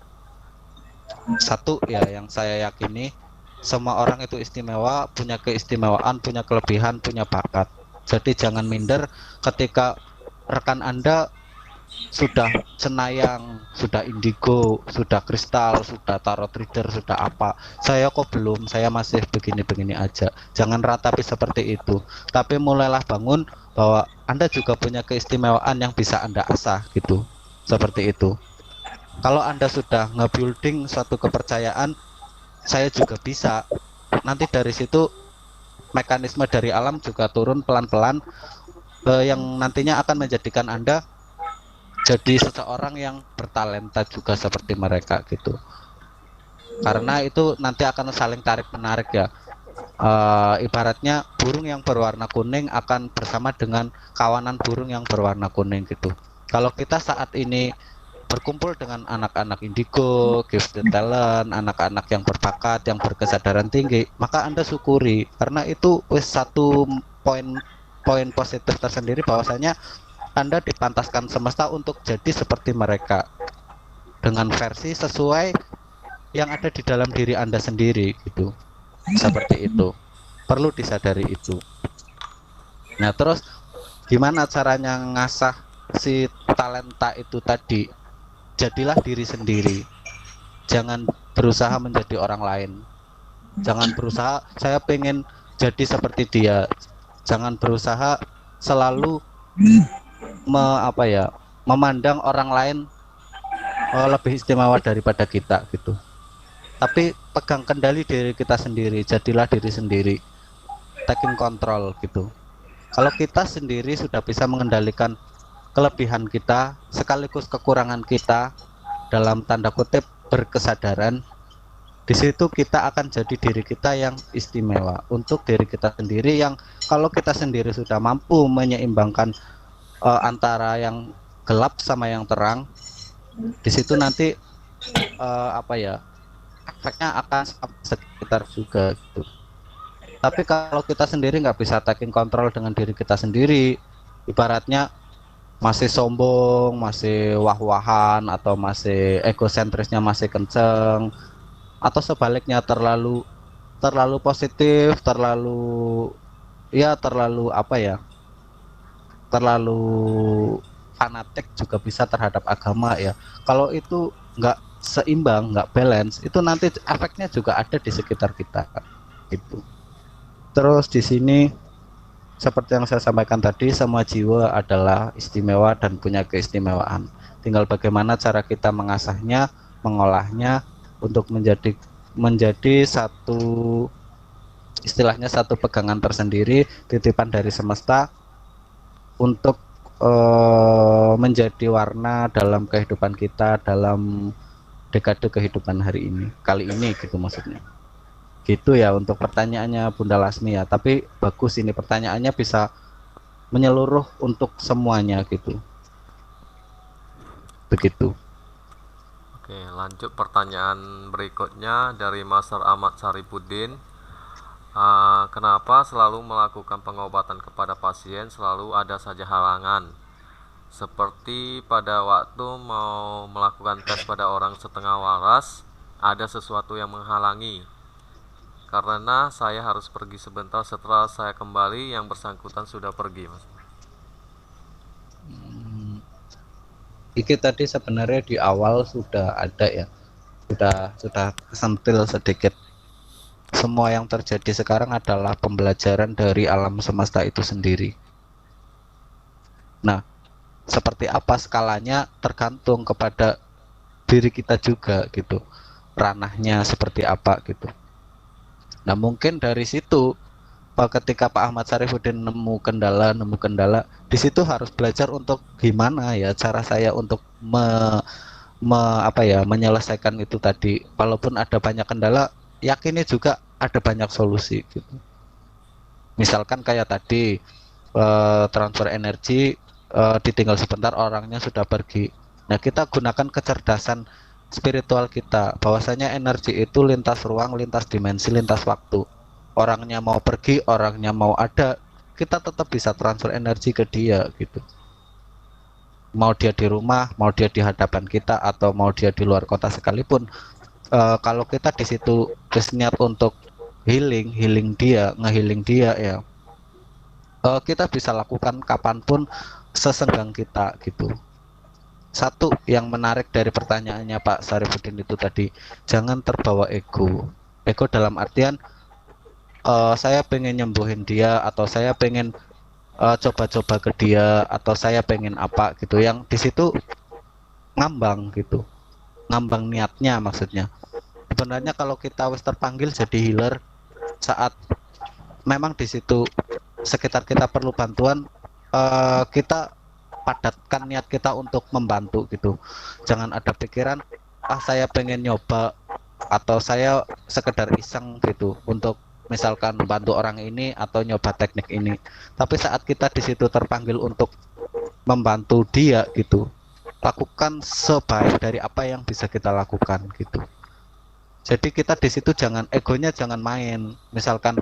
S1: Satu ya yang saya yakini, semua orang itu istimewa, punya keistimewaan, punya kelebihan, punya bakat. Jadi jangan minder ketika rekan Anda sudah cenayang, sudah indigo, sudah kristal, sudah tarot reader, sudah apa. Saya kok belum, saya masih begini-begini aja. Jangan ratapi seperti itu. Tapi mulailah bangun bahwa Anda juga punya keistimewaan yang bisa Anda asah gitu. Seperti itu. Kalau Anda sudah nge-building suatu kepercayaan, saya juga bisa. Nanti dari situ mekanisme dari alam juga turun pelan-pelan, yang nantinya akan menjadikan Anda jadi seseorang yang bertalenta juga seperti mereka gitu. Karena itu nanti akan saling tarik menarik ya. Ibaratnya burung yang berwarna kuning akan bersama dengan kawanan burung yang berwarna kuning gitu. Kalau kita saat ini berkumpul dengan anak-anak indigo, gifted talent, anak-anak yang berbakat, yang berkesadaran tinggi, maka Anda syukuri, karena itu satu poin positif tersendiri bahwasanya Anda dipantaskan semesta untuk jadi seperti mereka dengan versi sesuai yang ada di dalam diri Anda sendiri gitu. Seperti itu. Perlu disadari itu. Nah, terus gimana caranya ngasah si talenta itu tadi? Jadilah diri sendiri. Jangan berusaha menjadi orang lain. Jangan berusaha saya pengen jadi seperti dia. Jangan berusaha selalu memandang orang lain lebih istimewa daripada kita gitu. Tapi pegang kendali diri kita sendiri, jadilah diri sendiri, taking control gitu. Kalau kita sendiri sudah bisa mengendalikan kelebihan kita sekaligus kekurangan kita, dalam tanda kutip berkesadaran, di situ kita akan jadi diri kita yang istimewa untuk diri kita sendiri. Yang kalau kita sendiri sudah mampu menyeimbangkan antara yang gelap sama yang terang, di situ nanti efeknya akan sekitar juga gitu. Tapi kalau kita sendiri nggak bisa taking control dengan diri kita sendiri, ibaratnya masih sombong, masih wah-wahan, atau masih egosentrisnya masih kenceng, atau sebaliknya terlalu positif, terlalu fanatik juga bisa terhadap agama ya. Kalau itu nggak seimbang, nggak balance, itu nanti efeknya juga ada di sekitar kita gitu. Terus di sini seperti yang saya sampaikan tadi, semua jiwa adalah istimewa dan punya keistimewaan. Tinggal bagaimana cara kita mengasahnya, mengolahnya untuk menjadi satu, istilahnya satu pegangan tersendiri, titipan dari semesta untuk menjadi warna dalam kehidupan kita, dalam dekade kehidupan hari ini, kali ini gitu maksudnya. Gitu ya untuk pertanyaannya Bunda Lasmi ya. Tapi bagus ini pertanyaannya bisa menyeluruh untuk semuanya gitu. Begitu.
S3: Oke, lanjut pertanyaan berikutnya dari Master Ahmad Saripudin. Kenapa selalu melakukan pengobatan kepada pasien selalu ada saja halangan? Seperti pada waktu mau melakukan tes pada orang setengah waras, ada sesuatu yang menghalangi. Karena saya harus pergi sebentar, setelah saya kembali yang bersangkutan sudah pergi, Mas.
S1: Iki tadi sebenarnya di awal sudah ada ya, sudah kesentil sedikit. Semua yang terjadi sekarang adalah pembelajaran dari alam semesta itu sendiri. Nah, seperti apa skalanya tergantung kepada diri kita juga gitu, ranahnya seperti apa gitu. Nah mungkin dari situ ketika Pak Ahmad Saripudin nemu kendala, di situ harus belajar untuk gimana ya cara saya untuk menyelesaikan itu tadi. Walaupun ada banyak kendala, yakini juga ada banyak solusi gitu. Misalkan kayak tadi transfer energi, ditinggal sebentar orangnya sudah pergi. Nah kita gunakan kecerdasan spiritual kita, bahwasanya energi itu lintas ruang, lintas dimensi, lintas waktu. Orangnya mau pergi, orangnya mau ada, kita tetap bisa transfer energi ke dia gitu. Mau dia di rumah, mau dia di hadapan kita, atau mau dia di luar kota sekalipun, kalau kita di situ berniat untuk healing dia, ngehealing dia ya, kita bisa lakukan kapanpun sesenggang kita gitu. Satu yang menarik dari pertanyaannya Pak Saripudin itu tadi, jangan terbawa ego. Ego dalam artian saya pengen nyembuhin dia, atau saya pengen coba-coba ke dia, atau saya pengen apa gitu, yang di situ ngambang gitu, ngambang niatnya maksudnya. Sebenarnya kalau kita wis terpanggil jadi healer, saat memang di situ sekitar kita perlu bantuan, kita padatkan niat kita untuk membantu gitu. Jangan ada pikiran saya pengen nyoba, atau saya sekedar iseng gitu untuk misalkan bantu orang ini atau nyoba teknik ini. Tapi saat kita di situ terpanggil untuk membantu dia gitu, lakukan sebaik dari apa yang bisa kita lakukan gitu. Jadi kita di situ jangan egonya, jangan main. Misalkan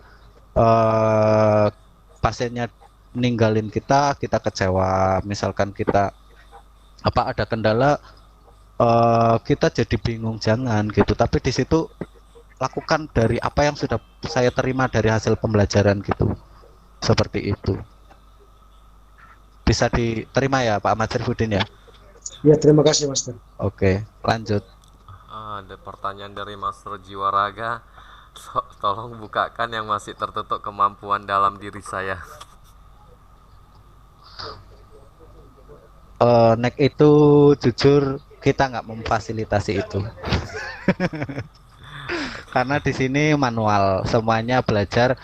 S1: pasiennya ninggalin kita kecewa, misalkan kita ada kendala, kita jadi bingung, jangan gitu. Tapi di situ lakukan dari apa yang sudah saya terima dari hasil pembelajaran gitu, seperti itu. Bisa diterima ya Pak Ahmad Saripudin ya?
S5: Ya, terima kasih Master.
S1: Oke, lanjut.
S3: Ada pertanyaan dari Master Jiwaraga. Tolong bukakan yang masih tertutup kemampuan dalam diri saya.
S1: Nek itu jujur kita nggak memfasilitasi itu. Karena di sini manual, semuanya belajar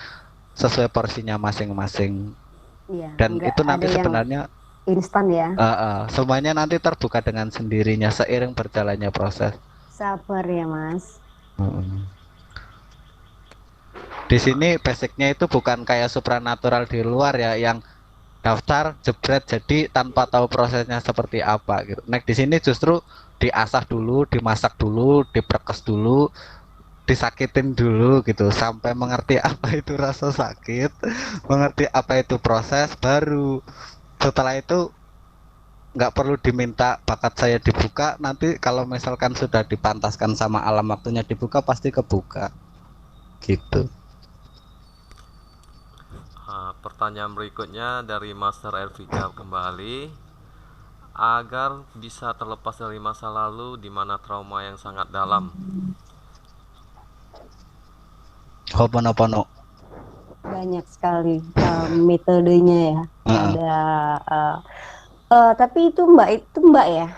S1: sesuai porsinya masing-masing.
S2: Iya,
S1: Dan itu nanti sebenarnya
S2: instan ya.
S1: Semuanya nanti terbuka dengan sendirinya seiring berjalannya proses.
S2: Sabar ya Mas.
S1: Di sini basicnya itu bukan kayak supranatural di luar ya, yang daftar jebret jadi tanpa tahu prosesnya seperti apa gitu. Nek di sini justru diasah dulu, dimasak dulu, diperkes dulu, disakitin dulu gitu sampai mengerti apa itu rasa sakit, mengerti apa itu proses, baru setelah itu nggak perlu diminta bakat saya dibuka, nanti kalau misalkan sudah dipantaskan sama alam waktunya dibuka pasti kebuka gitu.
S3: Pertanyaan berikutnya dari Master Elvika kembali. Agar bisa terlepas dari masa lalu di mana trauma yang sangat dalam.
S1: Ho'oponopono.
S2: Banyak sekali metodenya ya. Ada tapi itu Mbak ya.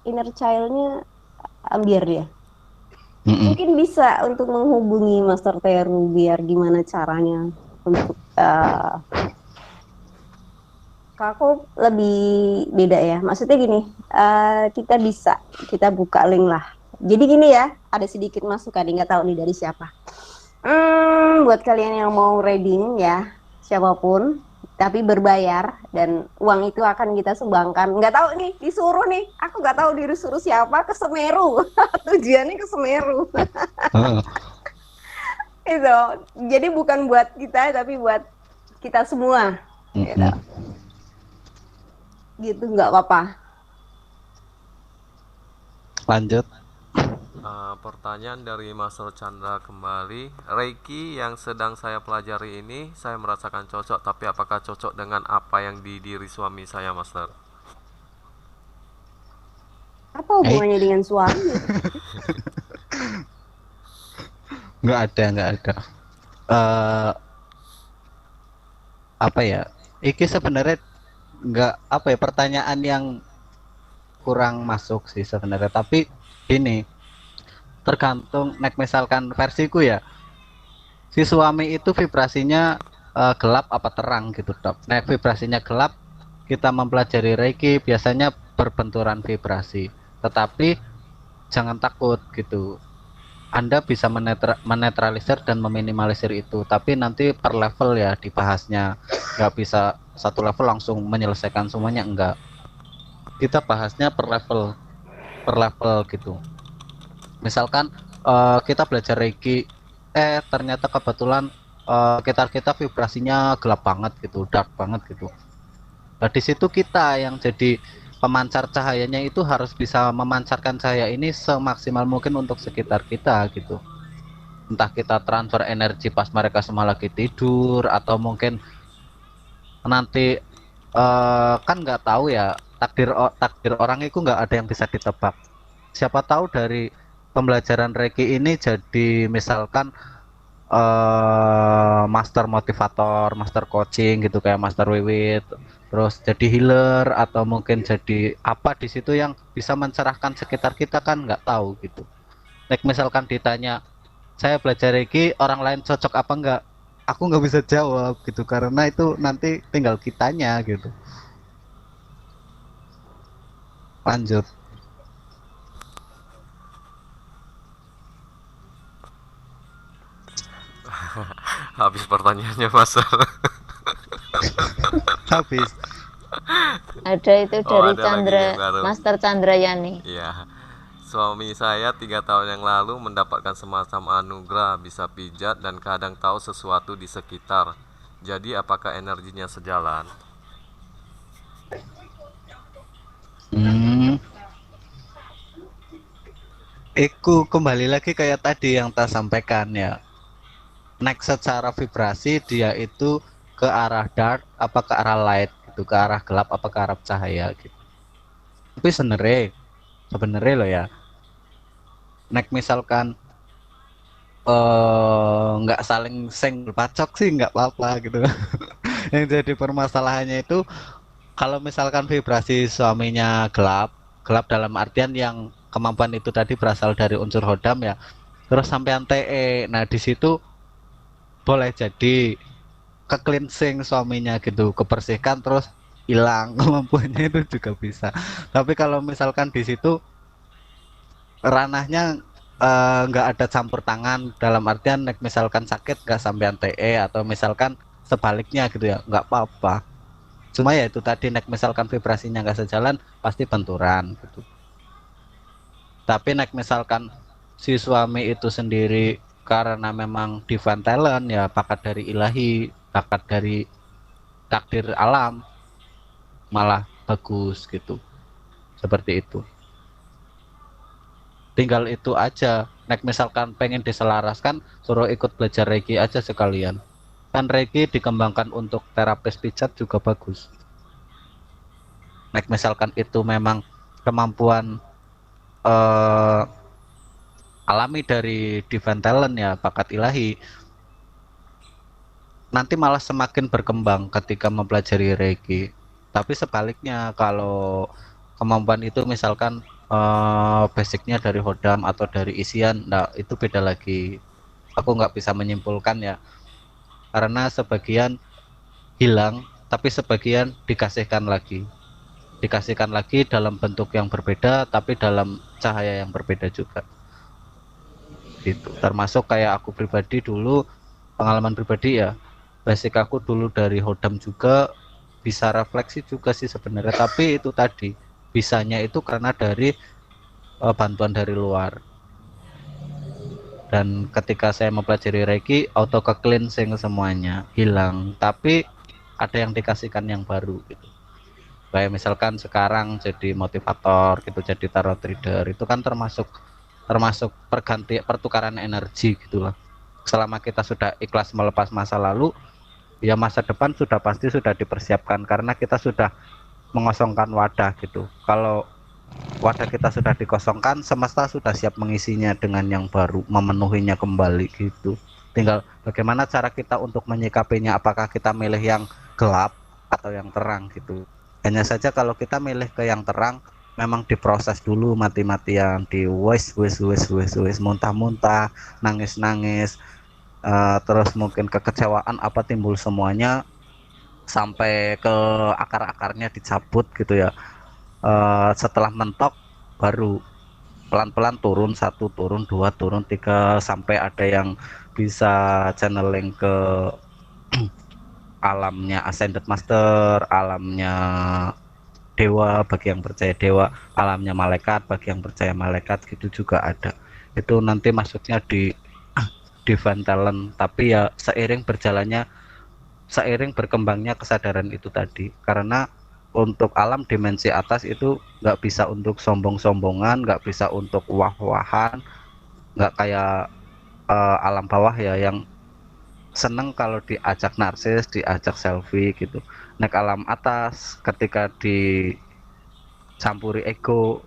S2: Inner childnya biar dia. Mungkin bisa untuk menghubungi Master Teru biar gimana caranya untuk aku lebih beda ya. Maksudnya gini, kita buka link lah. Jadi gini ya, ada sedikit masukan, nggak tahu nih dari siapa. Buat kalian yang mau reading ya, siapapun, tapi berbayar dan uang itu akan kita sumbangkan. Nggak tahu nih, disuruh nih, aku nggak tahu disuruh siapa, ke Semeru. Tujuannya ke Semeru. Itu, jadi bukan buat kita, tapi buat kita semua. Gitu, nggak apa-apa.
S1: Lanjut.
S3: Pertanyaan dari Master Chandra kembali. Reiki yang sedang saya pelajari ini saya merasakan cocok, tapi apakah cocok dengan apa yang di diri suami saya, Master?
S2: Apa hubungannya dengan suami?
S1: Nggak ada. Apa ya? Iki sebenarnya nggak apa ya, pertanyaan yang kurang masuk sih sebenarnya, tapi ini tergantung. Nek misalkan versiku ya, si suami itu vibrasinya gelap apa terang gitu dok. Nek vibrasinya gelap, kita mempelajari Reiki biasanya berbenturan vibrasi, tetapi jangan takut gitu. Anda bisa menetralisir dan meminimalisir itu, tapi nanti per level ya dibahasnya. Nggak bisa satu level langsung menyelesaikan semuanya, enggak. Kita bahasnya per level gitu. Misalkan kita belajar Reiki, ternyata kebetulan kita vibrasinya gelap banget gitu, dark banget gitu. Nah di situ kita yang jadi pemancar cahayanya itu harus bisa memancarkan cahaya ini semaksimal mungkin untuk sekitar kita gitu. Entah kita transfer energi pas mereka semua lagi tidur, atau mungkin nanti kan nggak tahu ya, takdir orang itu nggak ada yang bisa ditebak. Siapa tahu dari pembelajaran Reiki ini jadi misalkan master motivator, master coaching gitu kayak Master Wiwit, terus jadi healer, atau mungkin jadi apa di situ yang bisa mencerahkan sekitar kita, kan nggak tahu gitu. Like misalkan ditanya saya belajar Reiki, orang lain cocok apa enggak, aku nggak bisa jawab gitu, karena itu nanti tinggal kitanya gitu. Lanjut.
S3: Habis pertanyaannya, Master.
S1: Habis.
S6: Ada itu dari
S3: Chandra,
S6: Master Chandra Yani.
S3: Iya. Suami saya 3 tahun yang lalu mendapatkan semacam anugerah bisa pijat dan kadang tahu sesuatu di sekitar. Jadi apakah energinya sejalan?
S1: Aku kembali lagi kayak tadi yang tak sampaikan ya. Next secara vibrasi dia itu ke arah dark apa ke arah light gitu, ke arah gelap apa ke arah cahaya gitu. Tapi sebenarnya loh ya, nek misalkan nggak saling pacok sih nggak apa-apa gitu. Yang jadi permasalahannya itu Kalau misalkan vibrasi suaminya gelap, gelap dalam artian yang kemampuan itu tadi berasal dari unsur hodam ya, terus sampean TE, nah di situ boleh jadi ke cleansing suaminya gitu, kebersihkan terus hilang kemampuannya itu juga bisa. Tapi kalau misalkan di situ ranahnya nggak ada campur tangan dalam artian misalkan sakit nggak sampean TE atau misalkan sebaliknya gitu ya nggak apa-apa, cuma ya itu tadi misalkan vibrasinya nggak sejalan pasti benturan gitu. Tapi misalkan si suami itu sendiri karena memang divine talent ya, bakat dari ilahi, bakat dari takdir alam, malah bagus gitu, seperti itu. Tinggal itu aja, misalkan pengen diselaraskan suruh ikut belajar Reiki aja sekalian, kan Reiki dikembangkan untuk terapis pijat juga bagus. Misalkan itu memang kemampuan alami dari divine talent ya, bakat ilahi, nanti malah semakin berkembang ketika mempelajari Reiki. Tapi sebaliknya kalau kemampuan itu misalkan basicnya dari hodam atau dari isian, nah itu beda lagi, aku nggak bisa menyimpulkan ya, karena sebagian hilang tapi sebagian dikasihkan lagi dalam bentuk yang berbeda tapi dalam cahaya yang berbeda juga gitu. Termasuk kayak aku pribadi dulu, pengalaman pribadi ya, basic aku dulu dari hodam juga, bisa refleksi juga sih sebenarnya, tapi itu tadi bisanya itu karena dari bantuan dari luar. Dan ketika saya mempelajari Reiki, auto ke cleansing semuanya hilang, tapi ada yang dikasihkan yang baru gitu. Kayak misalkan sekarang jadi motivator gitu, jadi tarot reader, itu kan termasuk pertukaran energi gitulah. Selama kita sudah ikhlas melepas masa lalu, ya masa depan sudah pasti sudah dipersiapkan karena kita sudah mengosongkan wadah gitu. Kalau wadah kita sudah dikosongkan, semesta sudah siap mengisinya dengan yang baru, memenuhinya kembali gitu. Tinggal bagaimana cara kita untuk menyikapinya, apakah kita milih yang gelap atau yang terang gitu. Hanya saja kalau kita milih ke yang terang, memang diproses dulu mati-matian, di wes muntah-muntah, nangis-nangis, terus mungkin kekecewaan apa timbul semuanya sampai ke akar-akarnya dicabut gitu ya. Setelah mentok baru pelan-pelan turun, 1, turun 2, turun 3, sampai ada yang bisa channeling ke alamnya ascended master, alamnya dewa bagi yang percaya dewa, alamnya malaikat bagi yang percaya malaikat gitu juga ada. Itu nanti masuknya di divine talent, tapi ya seiring berkembangnya kesadaran itu tadi, karena untuk alam dimensi atas itu nggak bisa untuk sombong-sombongan, nggak bisa untuk wah-wahan, nggak kayak alam bawah ya yang seneng kalau diajak narsis, diajak selfie gitu. Naik alam atas ketika dicampuri ego,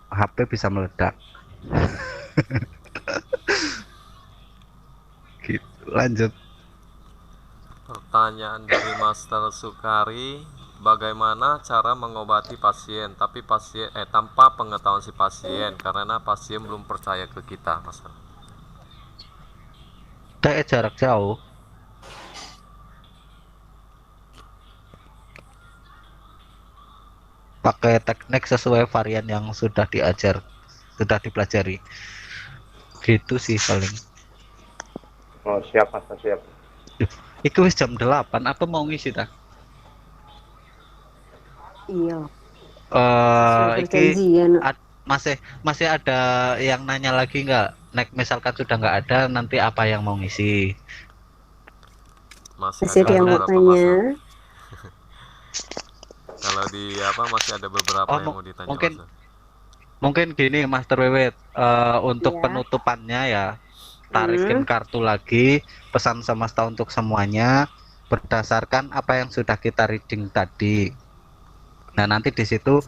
S1: HP bisa meledak. Gitu. Lanjut.
S3: Pertanyaan dari Master Sukari, bagaimana cara mengobati pasien tapi tanpa pengetahuan si pasien karena pasien belum percaya ke kita, Master?
S1: Jarak jauh. Pakai teknik sesuai varian yang sudah dipelajari. Gitu sih paling.
S7: Oh, siap, Master, siap.
S1: Iku wis jam 8, apa mau ngisi ta?
S2: Iya.
S1: Masih ada yang nanya lagi nggak? Misalkan sudah nggak ada, nanti apa yang mau ngisi?
S2: Masih ada yang mau tanya.
S3: Kalau masih ada beberapa yang mau ditanya.
S1: Mungkin gini, Master Wewet, untuk penutupannya ya, tarikin kartu lagi, pesan semesta untuk semuanya berdasarkan apa yang sudah kita reading tadi. Nah nanti di situ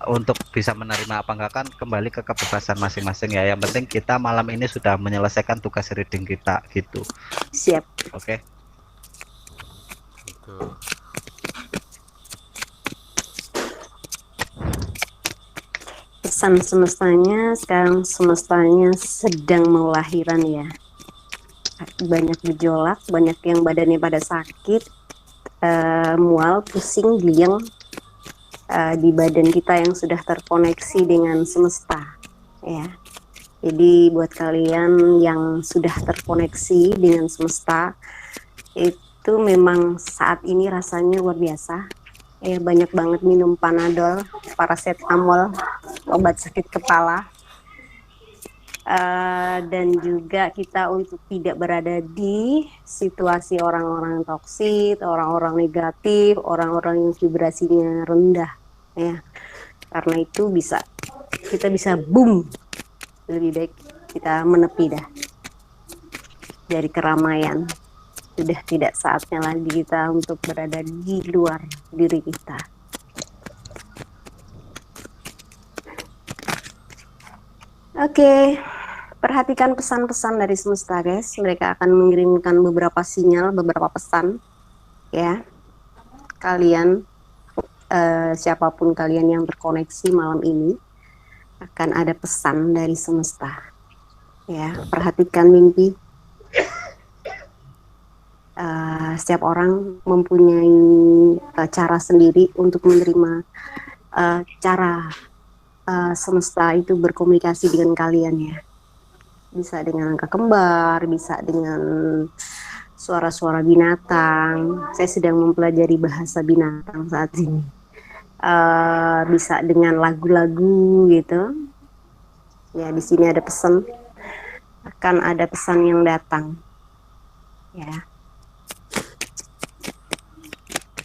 S1: untuk bisa menerima apa enggak kan kembali ke kebebasan masing-masing ya. Yang penting kita malam ini sudah menyelesaikan tugas reading kita gitu.
S2: Siap.
S1: Oke.
S3: Gitu.
S2: pesan semestanya, sekarang semestanya sedang mau lahiran ya. Banyak gejolak, banyak yang badannya pada sakit, mual, pusing, gliang di badan kita yang sudah terkoneksi dengan semesta ya. Jadi buat kalian yang sudah terkoneksi dengan semesta, itu memang saat ini rasanya luar biasa. Ya, banyak banget minum Panadol, paracetamol, obat sakit kepala. Dan juga kita untuk tidak berada di situasi orang-orang toksik, orang-orang negatif, orang-orang yang vibrasinya rendah ya. Karena itu kita bisa boom. Lebih baik kita menepi dah dari keramaian. Sudah tidak saatnya lagi kita untuk berada di luar diri kita. Oke, perhatikan pesan-pesan dari semesta guys. Mereka akan mengirimkan beberapa sinyal, beberapa pesan ya. Kalian, siapapun kalian yang terkoneksi malam ini, akan ada pesan dari semesta ya. Perhatikan mimpi. Setiap orang mempunyai cara sendiri untuk menerima cara semesta itu berkomunikasi dengan kalian ya. Bisa dengan angka kembar, bisa dengan suara-suara binatang. Saya sedang mempelajari bahasa binatang saat ini. Bisa dengan lagu-lagu gitu. Ya, di sini ada pesan. Akan ada pesan yang datang. Ya.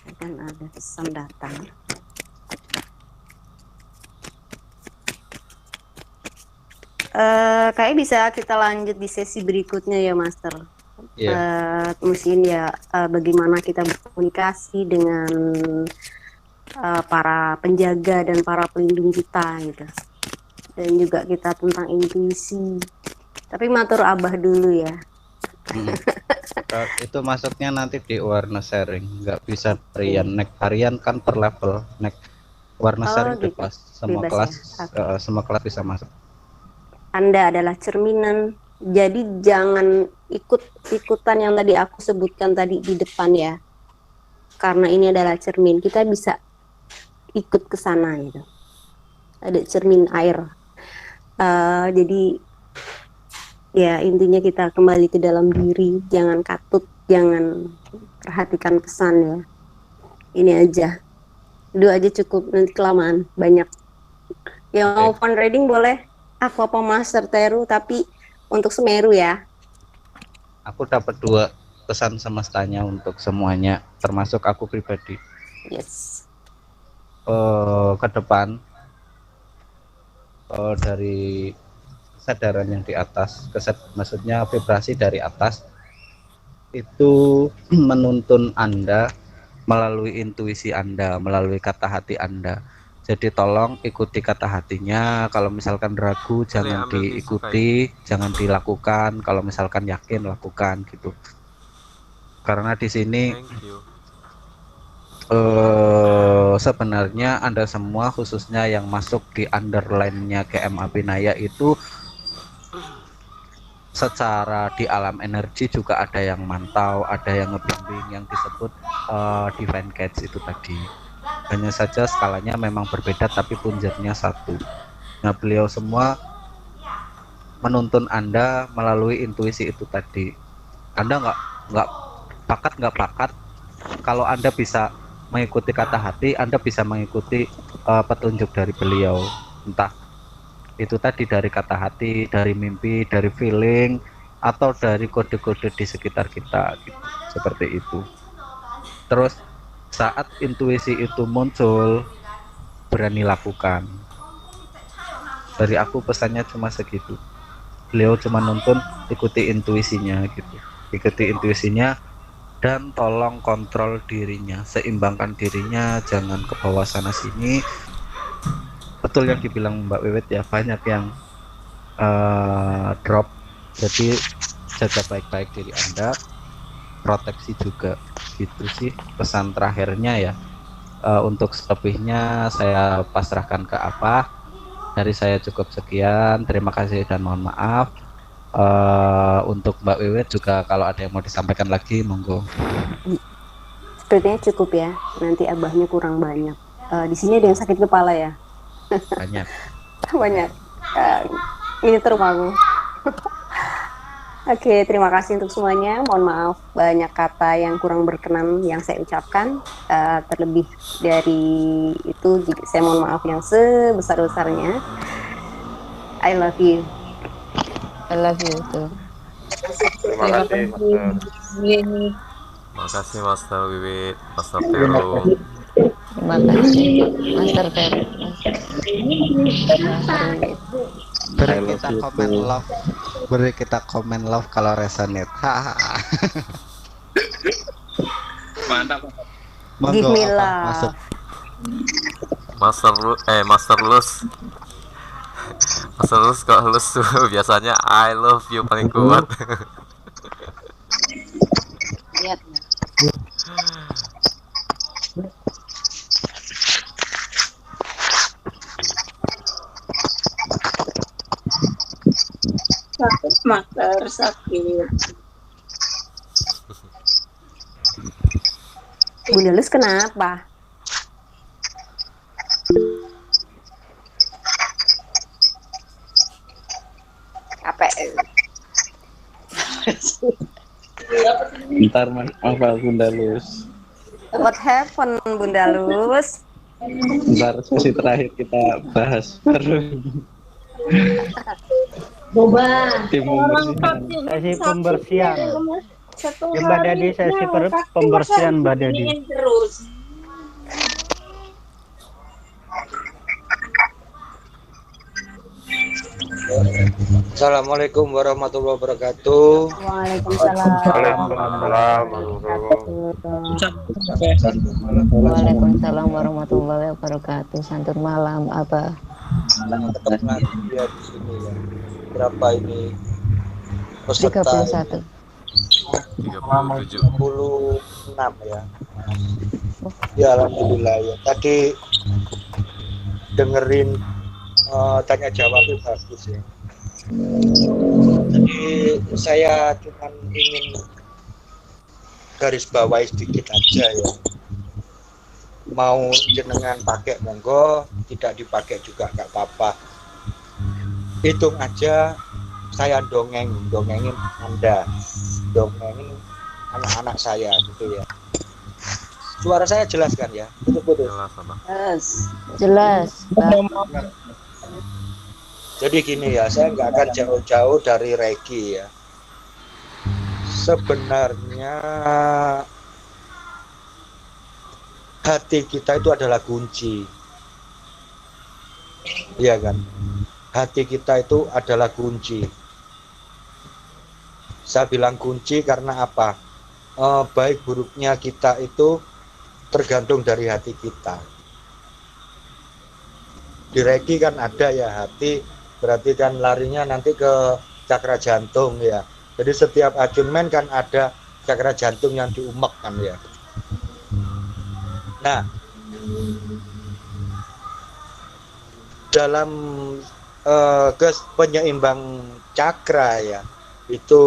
S2: Akan ada pesan datang. Kayaknya bisa kita lanjut di sesi berikutnya ya, Master. Mungkin ya bagaimana kita berkomunikasi dengan para penjaga dan para pelindung kita gitu. Dan juga kita tentang intuisi. Tapi matur abah dulu ya.
S1: Itu maksudnya nanti di warna sharing, nggak bisa harian. Next harian kan per level. Next warna sharing gitu. Bebas. Semua bebas kelas ya? Okay. Semua kelas bisa masuk.
S2: Anda adalah cerminan. Jadi jangan ikut-ikutan yang tadi aku sebutkan tadi di depan ya. Karena ini adalah cermin, kita bisa ikut ke sana gitu. Ada cermin air. Jadi ya intinya kita kembali ke dalam diri, jangan katut, jangan perhatikan pesan ya. Ini aja. Dua aja cukup, nanti kelamaan banyak. Yang mau fund reading boleh. Aku apa Master Teru, tapi untuk Semeru ya.
S1: Aku dapat 2 pesan semestanya untuk semuanya, termasuk aku pribadi.
S2: Yes.
S1: Ke depan dari kesadaran yang di atas, maksudnya vibrasi dari atas itu menuntun Anda melalui intuisi Anda, melalui kata hati Anda. Jadi tolong ikuti kata hatinya. Kalau misalkan ragu jangan diikuti, jangan dilakukan. Kalau misalkan yakin lakukan gitu. Karena di sini sebenarnya Anda semua khususnya yang masuk di underline-nya GM Abinaya itu secara di alam energi juga ada yang mantau, ada yang ngebimbing yang disebut divine guides itu tadi. Hanya saja skalanya memang berbeda tapi punjernya satu. Nah, beliau semua menuntun Anda melalui intuisi itu tadi. Anda nggak pakat. Kalau Anda bisa mengikuti kata hati, Anda bisa mengikuti petunjuk dari beliau. Entah itu tadi dari kata hati, dari mimpi, dari feeling, atau dari kode-kode di sekitar kita gitu. Seperti itu. Terus saat intuisi itu muncul, berani lakukan. Dari aku pesannya cuma segitu. Beliau cuma nuntun ikuti intuisinya gitu. Ikuti intuisinya dan tolong kontrol dirinya, seimbangkan dirinya, jangan ke bawah sana sini. Betul yang dibilang Mbak Wiwit ya, banyak yang drop. Jadi jaga baik-baik diri Anda, proteksi juga gitu sih pesan terakhirnya ya. Untuk selebihnya saya pasrahkan ke apa, Dari saya cukup sekian. Terima kasih dan mohon maaf. Untuk Mbak Wiwit juga kalau ada yang mau disampaikan lagi, monggo.
S2: Sepertinya cukup ya. Nanti abahnya kurang banyak. Di sini ada yang sakit kepala ya?
S1: Banyak.
S2: Banyak. Ini terus aku. Oke, terima kasih untuk semuanya. Mohon maaf banyak kata yang kurang berkenan yang saya ucapkan. Terlebih dari itu, saya mohon maaf yang sebesar-besarnya. I love you.
S6: I love you too.
S7: Terima kasih, Master.
S3: Makasih Master Wiwit, Master Vero.
S6: Terima kasih Master Vero.
S1: Beri kita komen love kalau resonate.
S8: Mantap.
S1: Monggo,
S2: Give me
S1: apa
S2: love.
S1: masuk.
S3: Master Lus. Master Lus kok halus tuh biasanya I love you paling kuat.
S6: Lihat.
S9: Sakit Master, sakit.
S2: Bunda Lus kenapa? Capek.
S8: Ntar apa Bunda Lus?
S2: What happened, Bunda Lus?
S8: Ntar sesi terakhir kita bahas baru.
S9: Boba.
S10: Sesi pembersihan. Ya, Mbak Dadi, sesi pembersihan Mbak Dadi.
S9: Terus.
S11: Assalamualaikum warahmatullahi wabarakatuh.
S2: Waalaikumsalam.
S6: Waalaikumsalam warahmatullahi wabarakatuh. Santun malam, Abah.
S11: Ketemu lagi ya di sini ya. Berapa ini peserta?
S6: 31.
S11: 36 ya. Ya alhamdulillah ya. Tadi dengerin tanya jawabnya bagus ya. Jadi saya cuma ingin garis bawahi sedikit aja ya. Mau jenengan pakai monggo, tidak dipakai juga nggak apa-apa. Hitung aja saya dongengin Anda, dongengin anak-anak saya gitu ya. Suara saya jelas kan ya? Putus-putus.
S6: Jelas.
S11: Jadi gini ya, saya nggak akan jauh-jauh dari Reiki ya. Sebenarnya hati kita itu adalah kunci. Iya kan? Hati kita itu adalah kunci. Saya bilang kunci karena apa? Baik buruknya kita itu tergantung dari hati kita. Di Reiki kan ada ya hati, berarti kan larinya nanti ke cakra jantung ya. Jadi setiap attunement kan ada cakra jantung yang diumek kan ya. Nah, dalam penyeimbang cakra ya, itu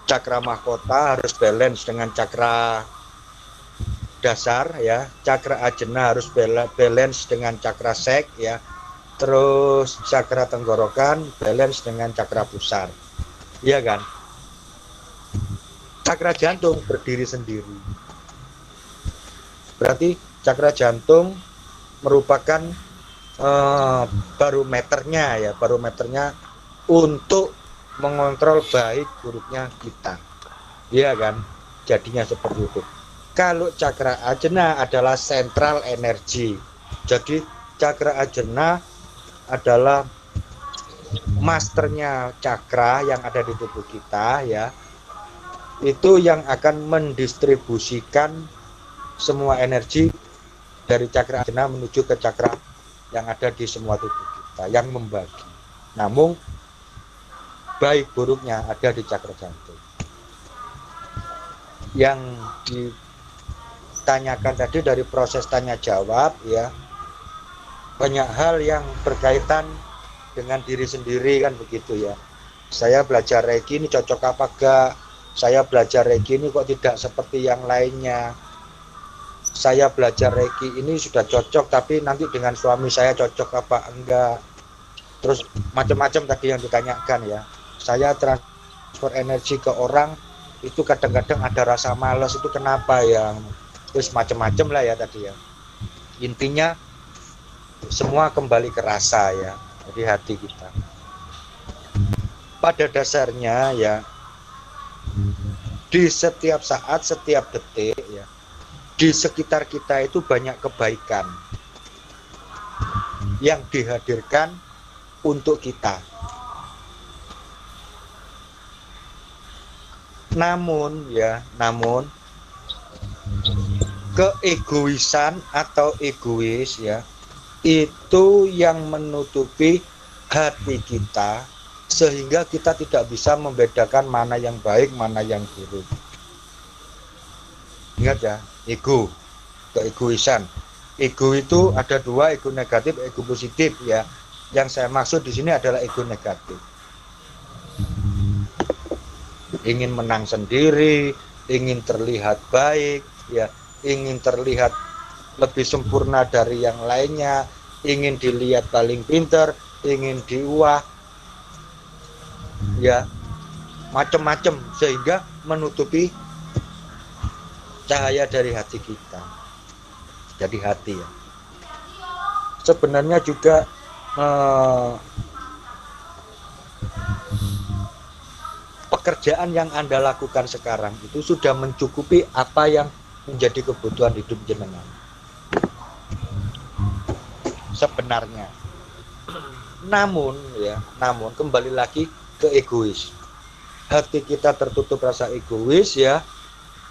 S11: cakra mahkota harus balance dengan cakra dasar ya, cakra ajna harus balance dengan cakra sek ya, terus cakra tenggorokan balance dengan cakra pusar, iya kan? Cakra jantung berdiri sendiri, berarti cakra jantung merupakan barometernya ya, barometernya untuk mengontrol baik buruknya kita, iya kan? Jadinya seperti itu. Kalau cakra ajna adalah sentral energi, jadi cakra ajna adalah masternya cakra yang ada di tubuh kita ya, itu yang akan mendistribusikan semua energi dari cakra ajna menuju ke cakra yang ada di semua tubuh kita, yang membagi. Namun baik buruknya ada di cakra jantung. Yang ditanyakan tadi dari proses tanya jawab ya, banyak hal yang berkaitan dengan diri sendiri kan begitu ya. Saya belajar Reiki ini cocok apa enggak? Saya belajar Reiki ini kok tidak seperti yang lainnya? Saya belajar Reiki ini sudah cocok tapi nanti dengan suami saya cocok apa enggak? Terus macam-macam tadi yang ditanyakan ya. Saya transfer energi ke orang itu kadang-kadang ada rasa malas, itu kenapa ya? Terus macam-macam lah ya tadi ya. Intinya semua kembali ke rasa ya, jadi hati kita. Pada dasarnya ya, di setiap saat, setiap detik ya, di sekitar kita itu banyak kebaikan yang dihadirkan untuk kita. Namun keegoisan atau egois ya, itu yang menutupi hati kita sehingga kita tidak bisa membedakan mana yang baik, mana yang buruk. Ingat ya, ego, keegoisan. Ego itu ada dua, ego negatif, ego positif ya. Yang saya maksud di sini adalah ego negatif. Ingin menang sendiri, ingin terlihat baik ya, ingin terlihat lebih sempurna dari yang lainnya, ingin dilihat paling pintar, ingin diuah ya, macam-macam, sehingga menutupi cahaya dari hati kita. Jadi hati ya, sebenarnya juga pekerjaan yang Anda lakukan sekarang itu sudah mencukupi apa yang menjadi kebutuhan hidup jenengan sebenarnya. Namun kembali lagi ke egois. Hati kita tertutup rasa egois ya,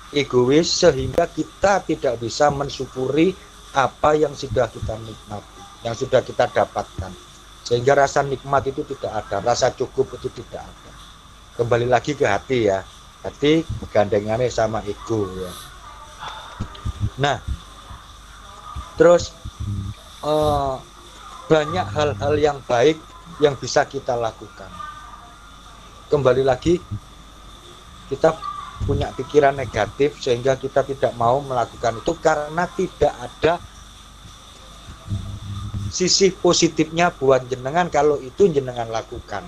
S11: egois sehingga kita tidak bisa mensyukuri apa yang sudah kita nikmati, yang sudah kita dapatkan, sehingga rasa nikmat itu tidak ada, rasa cukup itu tidak ada. Kembali lagi ke hati ya, hati gandengannya sama ego ya. Nah, terus banyak hal-hal yang baik yang bisa kita lakukan. Kembali lagi, kita punya pikiran negatif sehingga kita tidak mau melakukan itu karena tidak ada sisi positifnya buat jenengan kalau itu jenengan lakukan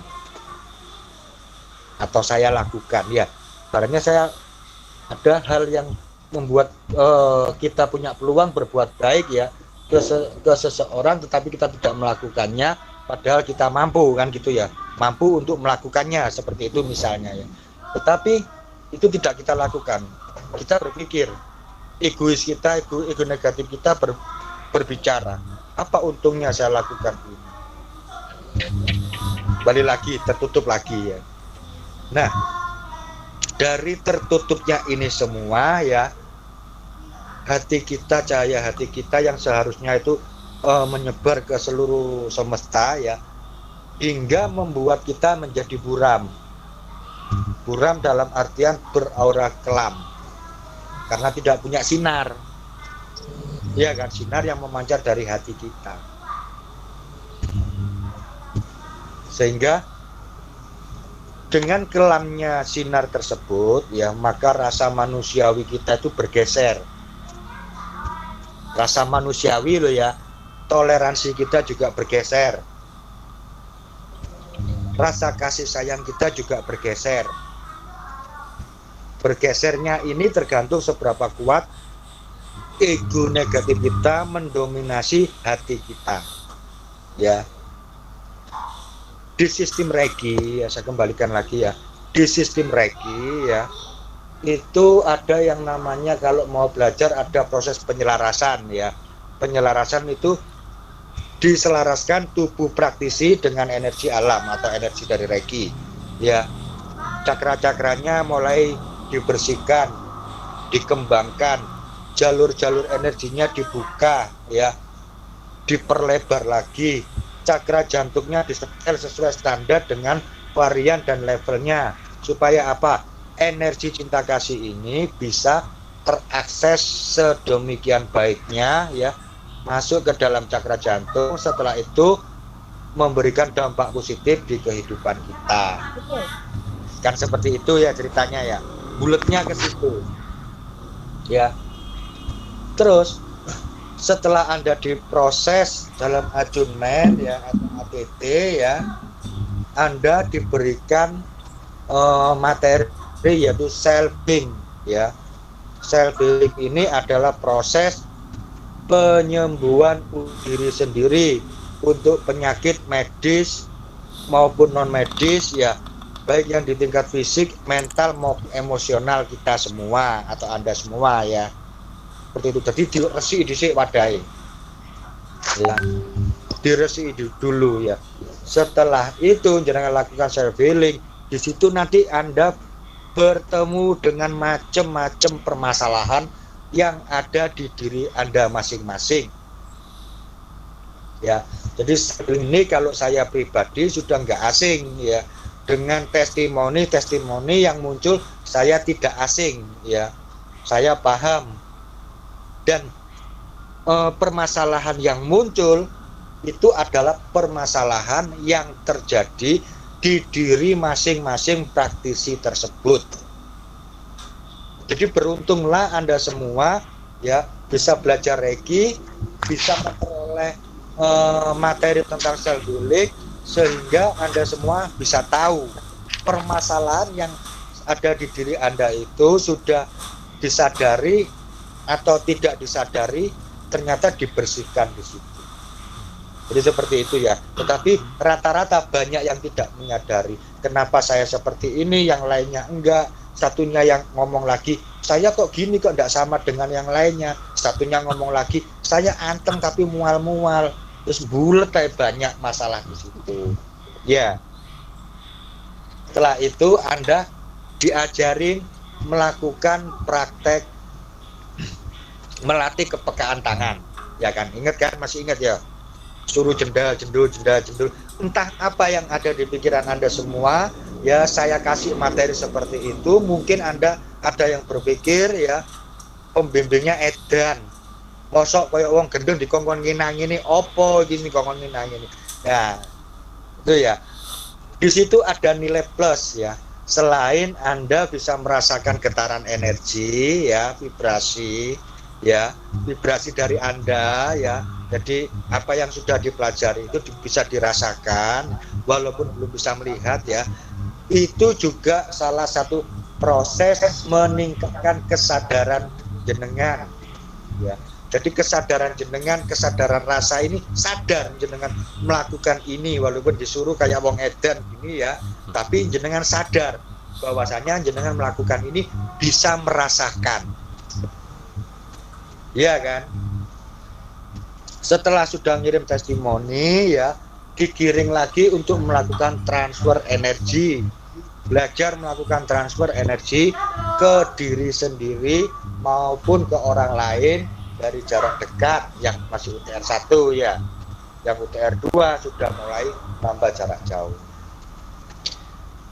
S11: atau saya lakukan ya. Karena saya ada hal yang membuat kita punya peluang berbuat baik ya ke seseorang, tetapi kita tidak melakukannya padahal kita mampu kan gitu ya, mampu untuk melakukannya seperti itu misalnya ya, tetapi itu tidak kita lakukan. Kita berpikir, egois kita, ego negatif kita berbicara, apa untungnya saya lakukan ini? Balik lagi, tertutup lagi ya. Nah, dari tertutupnya ini semua ya, hati kita, cahaya hati kita yang seharusnya itu menyebar ke seluruh semesta ya, hingga membuat kita menjadi buram. Buram dalam artian beraura kelam, karena tidak punya sinar ya kan, sinar yang memancar dari hati kita, sehingga dengan kelamnya sinar tersebut ya, maka rasa manusiawi kita itu bergeser. Rasa manusiawi loh ya, toleransi kita juga bergeser, rasa kasih sayang kita juga bergeser. Bergesernya ini tergantung seberapa kuat ego negatif kita mendominasi hati kita ya. Di sistem Reiki ya, saya kembalikan lagi ya, di sistem Reiki ya, itu ada yang namanya, kalau mau belajar ada proses penyelarasan ya. Penyelarasan itu diselaraskan tubuh praktisi dengan energi alam atau energi dari Reiki ya. Cakra-cakranya mulai dibersihkan, dikembangkan, jalur-jalur energinya dibuka ya, diperlebar lagi. Cakra jantungnya disetel sesuai standar dengan varian dan levelnya, supaya apa? Energi cinta kasih ini bisa terakses sedemikian baiknya ya, masuk ke dalam cakra jantung, setelah itu memberikan dampak positif di kehidupan kita. Kan seperti itu ya ceritanya ya, buletnya ke situ ya. Terus setelah Anda diproses dalam attunement ya atau ATT ya, Anda diberikan materi yaitu self healing ya. Self healing ini adalah proses penyembuhan diri sendiri untuk penyakit medis maupun non medis ya, baik yang di tingkat fisik, mental maupun emosional kita semua atau Anda semua ya. Seperti itu. Jadi diresi dhisik wadahe. Ya. Diresi dulu ya. Setelah itu jenengan lakukan self healing, di situ nanti Anda bertemu dengan macam-macam permasalahan yang ada di diri Anda masing-masing. Ya, jadi ini kalau saya pribadi sudah nggak asing ya, dengan testimoni yang muncul saya tidak asing ya, saya paham. Dan permasalahan yang muncul itu adalah permasalahan yang terjadi di diri masing-masing praktisi tersebut. Jadi beruntunglah Anda semua ya bisa belajar Reiki, bisa memperoleh materi tentang self healing, sehingga Anda semua bisa tahu permasalahan yang ada di diri Anda itu sudah disadari atau tidak disadari, ternyata dibersihkan di situ. Jadi seperti itu ya. Tetapi rata-rata banyak yang tidak menyadari kenapa saya seperti ini, yang lainnya enggak. Satunya yang ngomong lagi, saya kok gini kok enggak sama dengan yang lainnya. Satunya ngomong lagi, saya anteng tapi mual-mual. Terus bulet kayak banyak masalah di situ. Ya. Setelah itu Anda diajarin melakukan praktek melatih kepekaan tangan. Ya kan? Ingat kan? Masih ingat ya? Suruh jendal, jendul. Entah apa yang ada di pikiran Anda semua, ya saya kasih materi seperti itu. Mungkin Anda ada yang berpikir ya, pembimbingnya edan. Mosok koyo wong gendeng dikongkon nginang ini opo gini kongkon nginang ini. Ya. Itu ya. Di situ ada nilai plus ya. Selain Anda bisa merasakan getaran energi ya, vibrasi ya, vibrasi dari Anda ya. Jadi apa yang sudah dipelajari itu bisa dirasakan walaupun belum bisa melihat ya. Itu juga salah satu proses meningkatkan kesadaran jenengan ya. Jadi kesadaran jenengan, kesadaran rasa ini, sadar jenengan melakukan ini walaupun disuruh kayak wong edan gini ya, tapi jenengan sadar bahwasanya jenengan melakukan ini bisa merasakan. Iya kan? Setelah sudah ngirim testimoni ya, digiring lagi untuk melakukan transfer energi. Belajar melakukan transfer energi ke diri sendiri maupun ke orang lain dari jarak dekat yang masih UTR 1 ya. Yang UTR 2 sudah mulai tambah jarak jauh.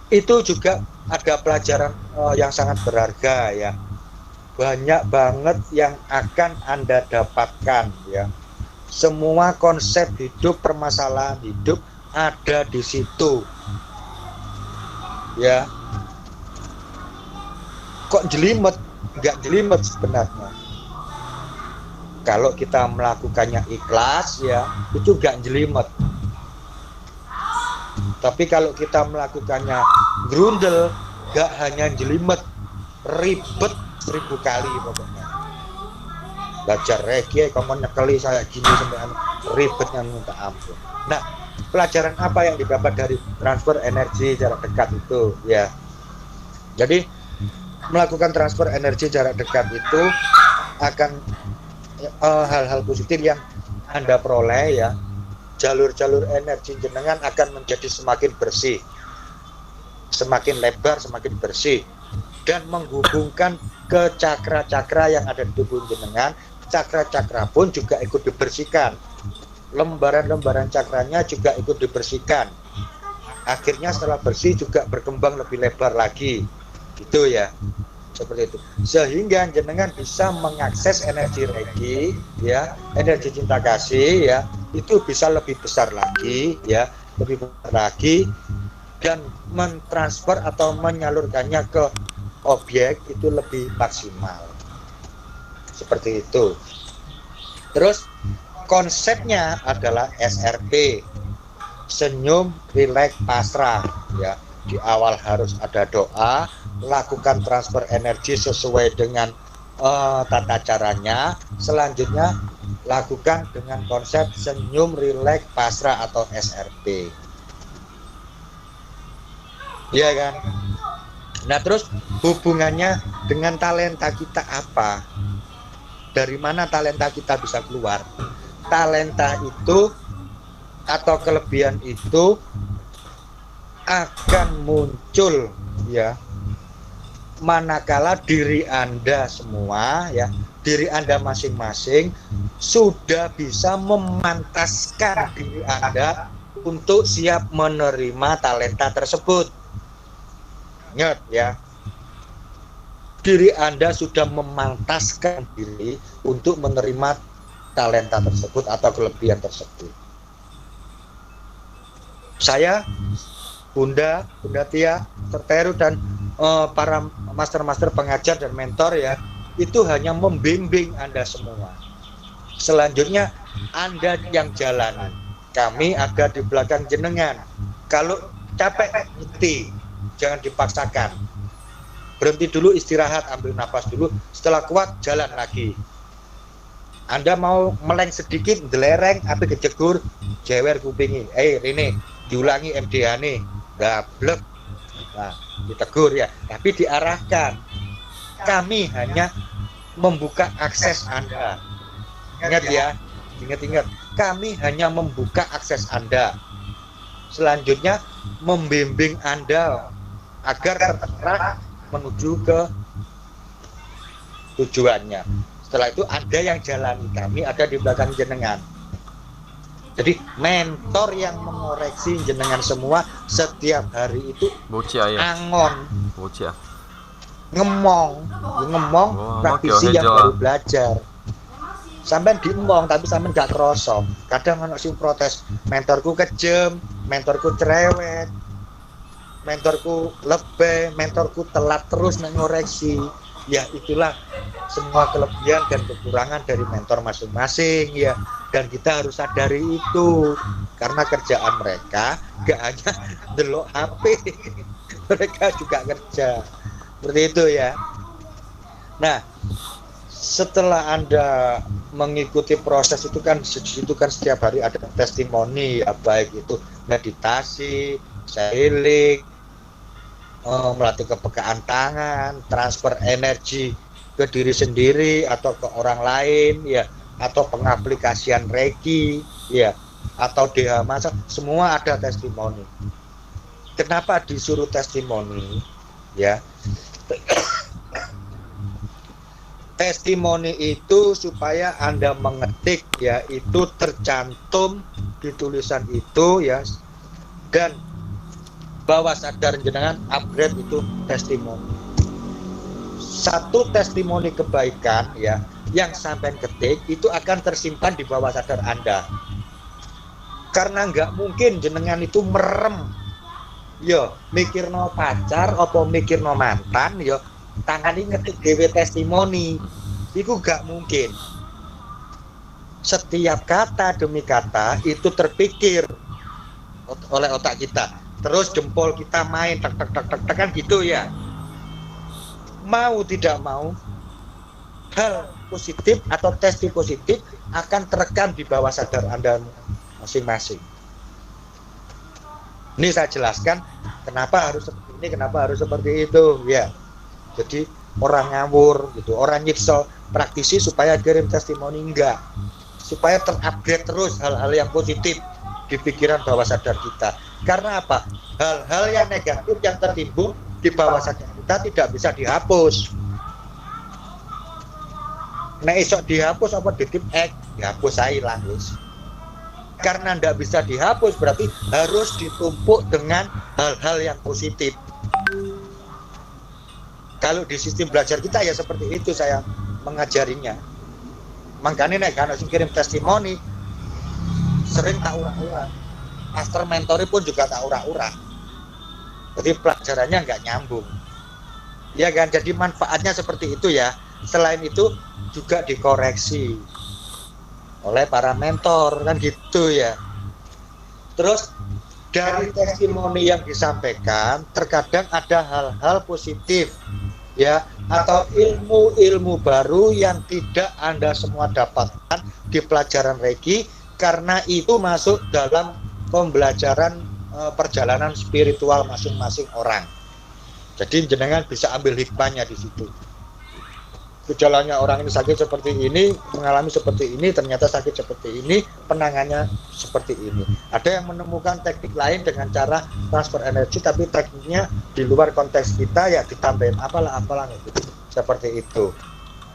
S11: Itu juga ada pelajaran yang sangat berharga ya. Banyak banget yang akan Anda dapatkan ya. Semua konsep hidup, permasalahan hidup ada di situ. Ya. Kok jelimet? Enggak jelimet sebenarnya. Kalau kita melakukannya ikhlas ya, itu enggak jelimet. Tapi kalau kita melakukannya grundel, enggak hanya jelimet, ribet 1000 kali pokoknya. Belajar Reiki, kamu nyekeli saya gini sampai ribetnya minta ampun. Nah, pelajaran apa yang didapat dari transfer energi jarak dekat itu ya? Jadi melakukan transfer energi jarak dekat itu akan hal-hal positif yang Anda peroleh ya. Jalur-jalur energi jenengan akan menjadi semakin bersih, semakin lebar, semakin bersih, dan menghubungkan ke cakra-cakra yang ada di tubuh jenengan. Cakra-cakra pun juga ikut dibersihkan, lembaran-lembaran cakranya juga ikut dibersihkan. Akhirnya setelah bersih juga berkembang lebih lebar lagi, gitu ya. seperti itu, sehingga jenengan bisa mengakses energi Reiki ya, energi cinta kasih ya, itu bisa lebih besar lagi ya, lebih besar lagi, dan mentransfer atau menyalurkannya ke objek itu lebih maksimal seperti itu. Terus konsepnya adalah SRP, senyum, rileks, pasrah ya. Di awal harus ada doa, lakukan transfer energi sesuai dengan tata caranya. Selanjutnya lakukan dengan konsep senyum, rileks, pasrah atau SRP. Iya kan? Nah, terus hubungannya dengan talenta kita apa? Dari mana talenta kita bisa keluar? Talenta itu atau kelebihan itu akan muncul ya manakala diri Anda semua ya, diri Anda masing-masing sudah bisa memantaskan diri Anda untuk siap menerima talenta tersebut. Ingat ya, diri Anda sudah memantaskan diri untuk menerima talenta tersebut atau kelebihan tersebut. Saya, Bunda Tia, Terteru, dan para master-master pengajar dan mentor ya, itu hanya membimbing Anda semua. Selanjutnya Anda yang jalan, kami agak di belakang jenengan. Kalau capek berhenti, jangan dipaksakan. Berhenti dulu, istirahat, ambil nafas dulu. Setelah kuat, jalan lagi. Anda mau meleng sedikit, delereng, api kejegur, jewer kupingi. Ini diulangi MDH nih. Gablek. Nah, ditegur ya. Tapi diarahkan. Kami hanya membuka akses Anda. Ingat ya. Ingat-ingat. Kami hanya membuka akses Anda. Selanjutnya membimbing Anda agar terarah menuju ke tujuannya. Setelah itu Anda yang jalani, kami ada di belakang jenengan. Jadi mentor yang mengoreksi jenengan semua setiap hari itu angon, ngemong, praktisi yang baru belajar. Sampai diemong tapi sampai nggak kerosok. Kadang anak sing protes, mentorku kejem, mentorku cerewet, mentorku lebih, mentorku telat terus mengoreksi. Ya itulah semua kelebihan dan kekurangan dari mentor masing-masing ya, dan kita harus sadari itu karena kerjaan mereka gak hanya delok HP, mereka juga kerja seperti itu ya. Nah, setelah Anda mengikuti proses itu kan setiap hari ada testimoni ya, baik itu meditasi, healing, melatih kepekaan tangan, transfer energi ke diri sendiri atau ke orang lain ya, atau pengaplikasian Reiki ya, atau DH masa, semua ada testimoni. Kenapa disuruh testimoni ya? Testimoni itu supaya Anda mengetik ya, itu tercantum di tulisan itu ya, dan bawah sadar jenengan upgrade itu testimoni. Satu testimoni kebaikan ya yang sampai ketik itu akan tersimpan di bawah sadar Anda. Karena nggak mungkin jenengan itu merem. Yo, mikirno pacar apa mikirno mantan yo, tangani ngetik dhewe testimoni. Itu nggak mungkin. Setiap kata demi kata itu terpikir oleh otak kita. Terus jempol kita main tak kan gitu ya. Mau tidak mau hal positif atau testi positif akan terekam di bawah sadar Anda masing-masing. Ini saya jelaskan kenapa harus seperti ini, kenapa harus seperti itu ya. Jadi orang ngawur gitu, orang nyipso, praktisi supaya kirim testimoni enggak. Supaya terupgrade terus hal-hal yang positif di pikiran bawah sadar kita. Karena apa? Hal-hal yang negatif yang tertimbun di bawah sadar kita tidak bisa dihapus. Nah, esok dihapus apa ditip dihapus saya hilang wis. Karena tidak bisa dihapus berarti harus ditumpuk dengan hal-hal yang positif. Kalau di sistem belajar kita ya seperti itu saya mengajarinya. Makanya nek kan kirim testimoni sering tak ura-ura. Master mentori pun juga tak ura-ura. Jadi pelajarannya nggak nyambung. Ya kan, jadi manfaatnya seperti itu ya. Selain itu juga dikoreksi oleh para mentor kan gitu ya. Terus dari testimoni yang disampaikan terkadang ada hal-hal positif ya, atau ilmu-ilmu baru yang tidak Anda semua dapatkan di pelajaran Reiki, karena itu masuk dalam pembelajaran perjalanan spiritual masing-masing orang. Jadi jenengan bisa ambil hikmahnya di situ. Gejalanya orang ini sakit seperti ini, mengalami seperti ini, ternyata sakit seperti ini, penanganannya seperti ini. Ada yang menemukan teknik lain dengan cara transfer energi, tapi tekniknya di luar konteks kita ya ditambahin apalah gitu. Seperti itu.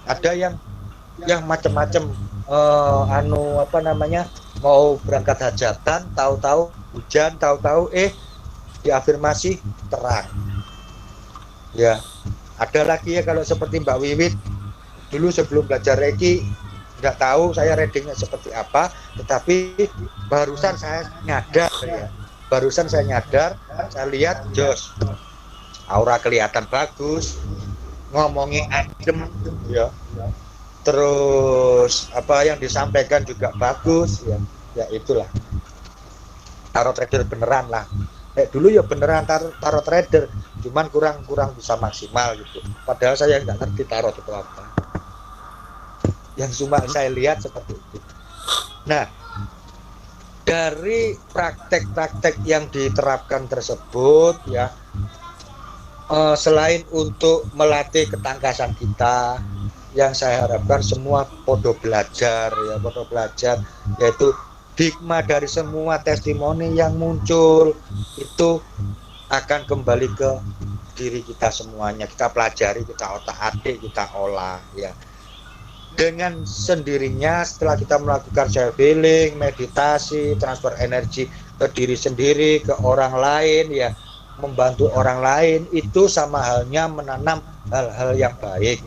S11: Ada yang macam-macam mau berangkat hajatan, tahu-tahu hujan, tahu-tahu diafirmasi terang. Ya, ada lagi ya kalau seperti Mbak Wiwit dulu sebelum belajar Reiki nggak tahu saya readingnya seperti apa, tetapi barusan saya nyadar, saya lihat jos, aura kelihatan bagus, ngomongnya adem, ya, terus apa yang disampaikan juga bagus, ya itulah tarot trader beneran lah. Dulu ya beneran tarot trader, cuman kurang bisa maksimal gitu. Padahal saya nggak ngerti tarot itu apa. Yang cuma saya lihat seperti itu. Nah, dari praktek-praktek yang diterapkan tersebut ya, selain untuk melatih ketangkasan kita, yang saya harapkan semua podo belajar, yaitu hikmah dari semua testimoni yang muncul itu akan kembali ke diri kita semuanya. Kita pelajari, kita otak-atik, kita olah ya. Dengan sendirinya setelah kita melakukan self healing, meditasi, transfer energi ke diri sendiri, ke orang lain ya, membantu orang lain, itu sama halnya menanam hal-hal yang baik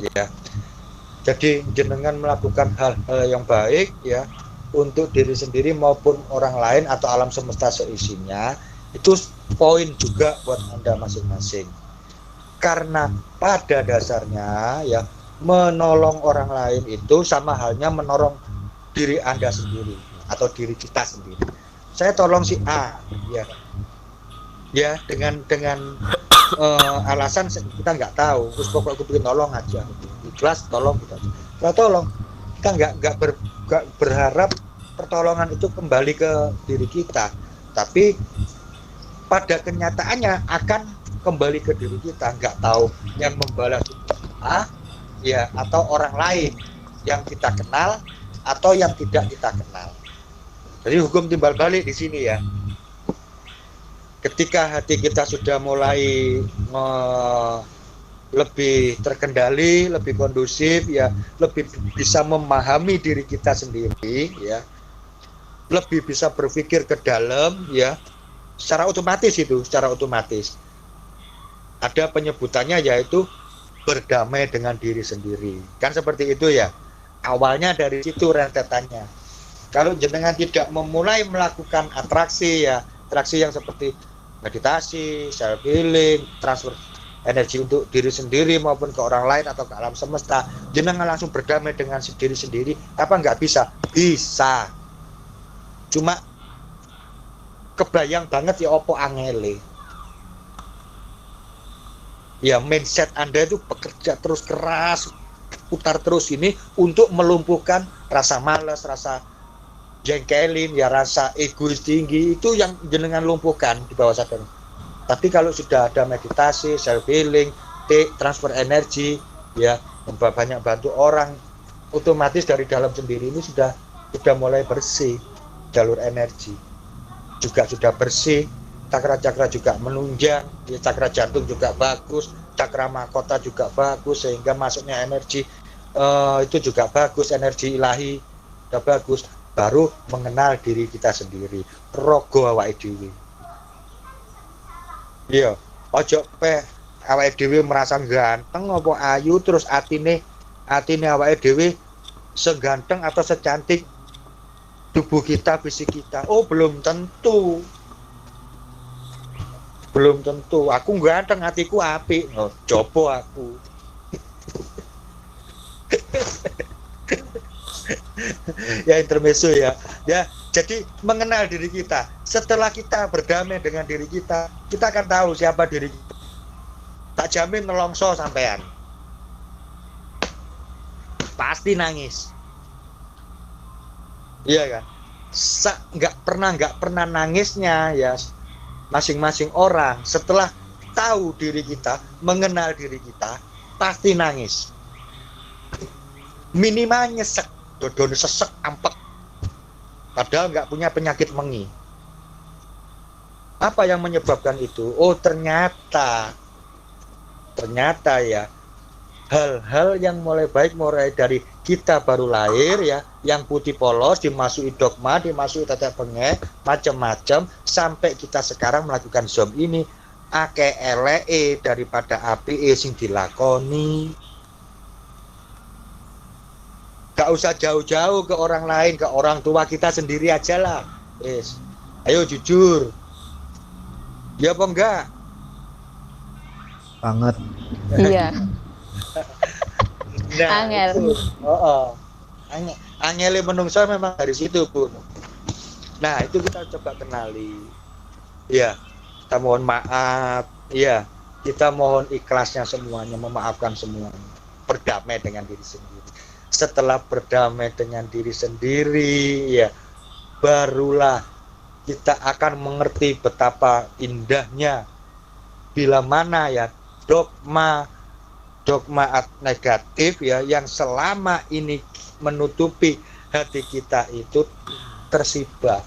S11: ya. Jadi jenengan melakukan hal-hal yang baik ya untuk diri sendiri maupun orang lain atau alam semesta seisinya, itu poin juga buat Anda masing-masing. Karena pada dasarnya ya, menolong orang lain itu sama halnya menolong diri Anda sendiri atau diri kita sendiri. Saya tolong si A ya dengan alasan kita nggak tahu, terus pokoknya aku bikin tolong aja, ikhlas tolong kita. Kalau tolong kita nggak berharap pertolongan itu kembali ke diri kita, tapi pada kenyataannya akan kembali ke diri kita. Nggak tahu yang membalas ya, atau orang lain yang kita kenal atau yang tidak kita kenal. Jadi hukum timbal balik di sini ya. Ketika hati kita sudah mulai lebih terkendali, lebih kondusif ya, lebih bisa memahami diri kita sendiri ya, lebih bisa berpikir ke dalam ya, secara otomatis ada penyebutannya yaitu berdamai dengan diri sendiri, kan seperti itu ya. Awalnya dari situ rentetannya. Kalau jenengan tidak memulai melakukan atraksi yang seperti meditasi, self healing, transfer energi untuk diri sendiri maupun ke orang lain atau ke alam semesta, jenengan langsung berdamai dengan diri sendiri, apa nggak bisa? Bisa. Cuma kebayang banget ya opo angele. Ya, mindset Anda itu bekerja terus keras, putar terus ini untuk melumpuhkan rasa malas, rasa jengkelin, ya rasa egois tinggi, itu yang jenengan lumpuhkan di bawah sadar. Tapi kalau sudah ada meditasi, self healing, transfer energi, ya banyak bantu orang, otomatis dari dalam sendiri ini sudah mulai bersih, jalur energi juga sudah bersih, cakra-cakra juga menunjang, ya, cakra jantung juga bagus, cakra mahkota juga bagus, sehingga masuknya energi itu juga bagus, energi ilahi sudah bagus. Baru mengenal diri kita sendiri, rogo awake dhewe. Iya, ojo awake dhewe merasa ganteng apa ayu terus atine awake dhewe seganteng atau secantik tubuh kita, fisik kita. Oh, belum tentu. Belum tentu. Aku ganteng, hatiku apik. Oh, coba aku. Ya intermezzo ya. Ya, jadi mengenal diri kita. Setelah kita berdamai dengan diri kita akan tahu siapa diri kita. Tak jamin nelongso sampean. Pasti nangis. Iya kan? Nggak pernah nangisnya ya masing-masing orang setelah tahu diri kita, mengenal diri kita, pasti nangis. Minimal nyesek, dodone sesek, ampek. Padahal nggak punya penyakit mengi. Apa yang menyebabkan itu? Oh, ternyata ya hal-hal yang mulai baik mulai dari kita baru lahir ya, yang putih polos dimasuki dogma, dimasuki tetek bengek, macam-macam sampai kita sekarang melakukan zom ini akeh eleke daripada apike sing dilakoni. Gak usah jauh-jauh ke orang lain, ke orang tua kita sendiri aja lah. Yes. Ayo jujur. Ya apa enggak?
S12: Banget.
S6: Iya.
S11: Nah,
S6: angel.
S11: Angele menungso memang dari situ, Bun. Nah, itu kita coba kenali. Ya, kita mohon maaf. Ya, kita mohon ikhlasnya semuanya, memaafkan semuanya. Berdamai dengan diri sendiri. Setelah berdamai dengan diri sendiri, ya, barulah kita akan mengerti betapa indahnya bila mana ya dogma negatif ya yang selama ini menutupi hati kita itu tersingkap.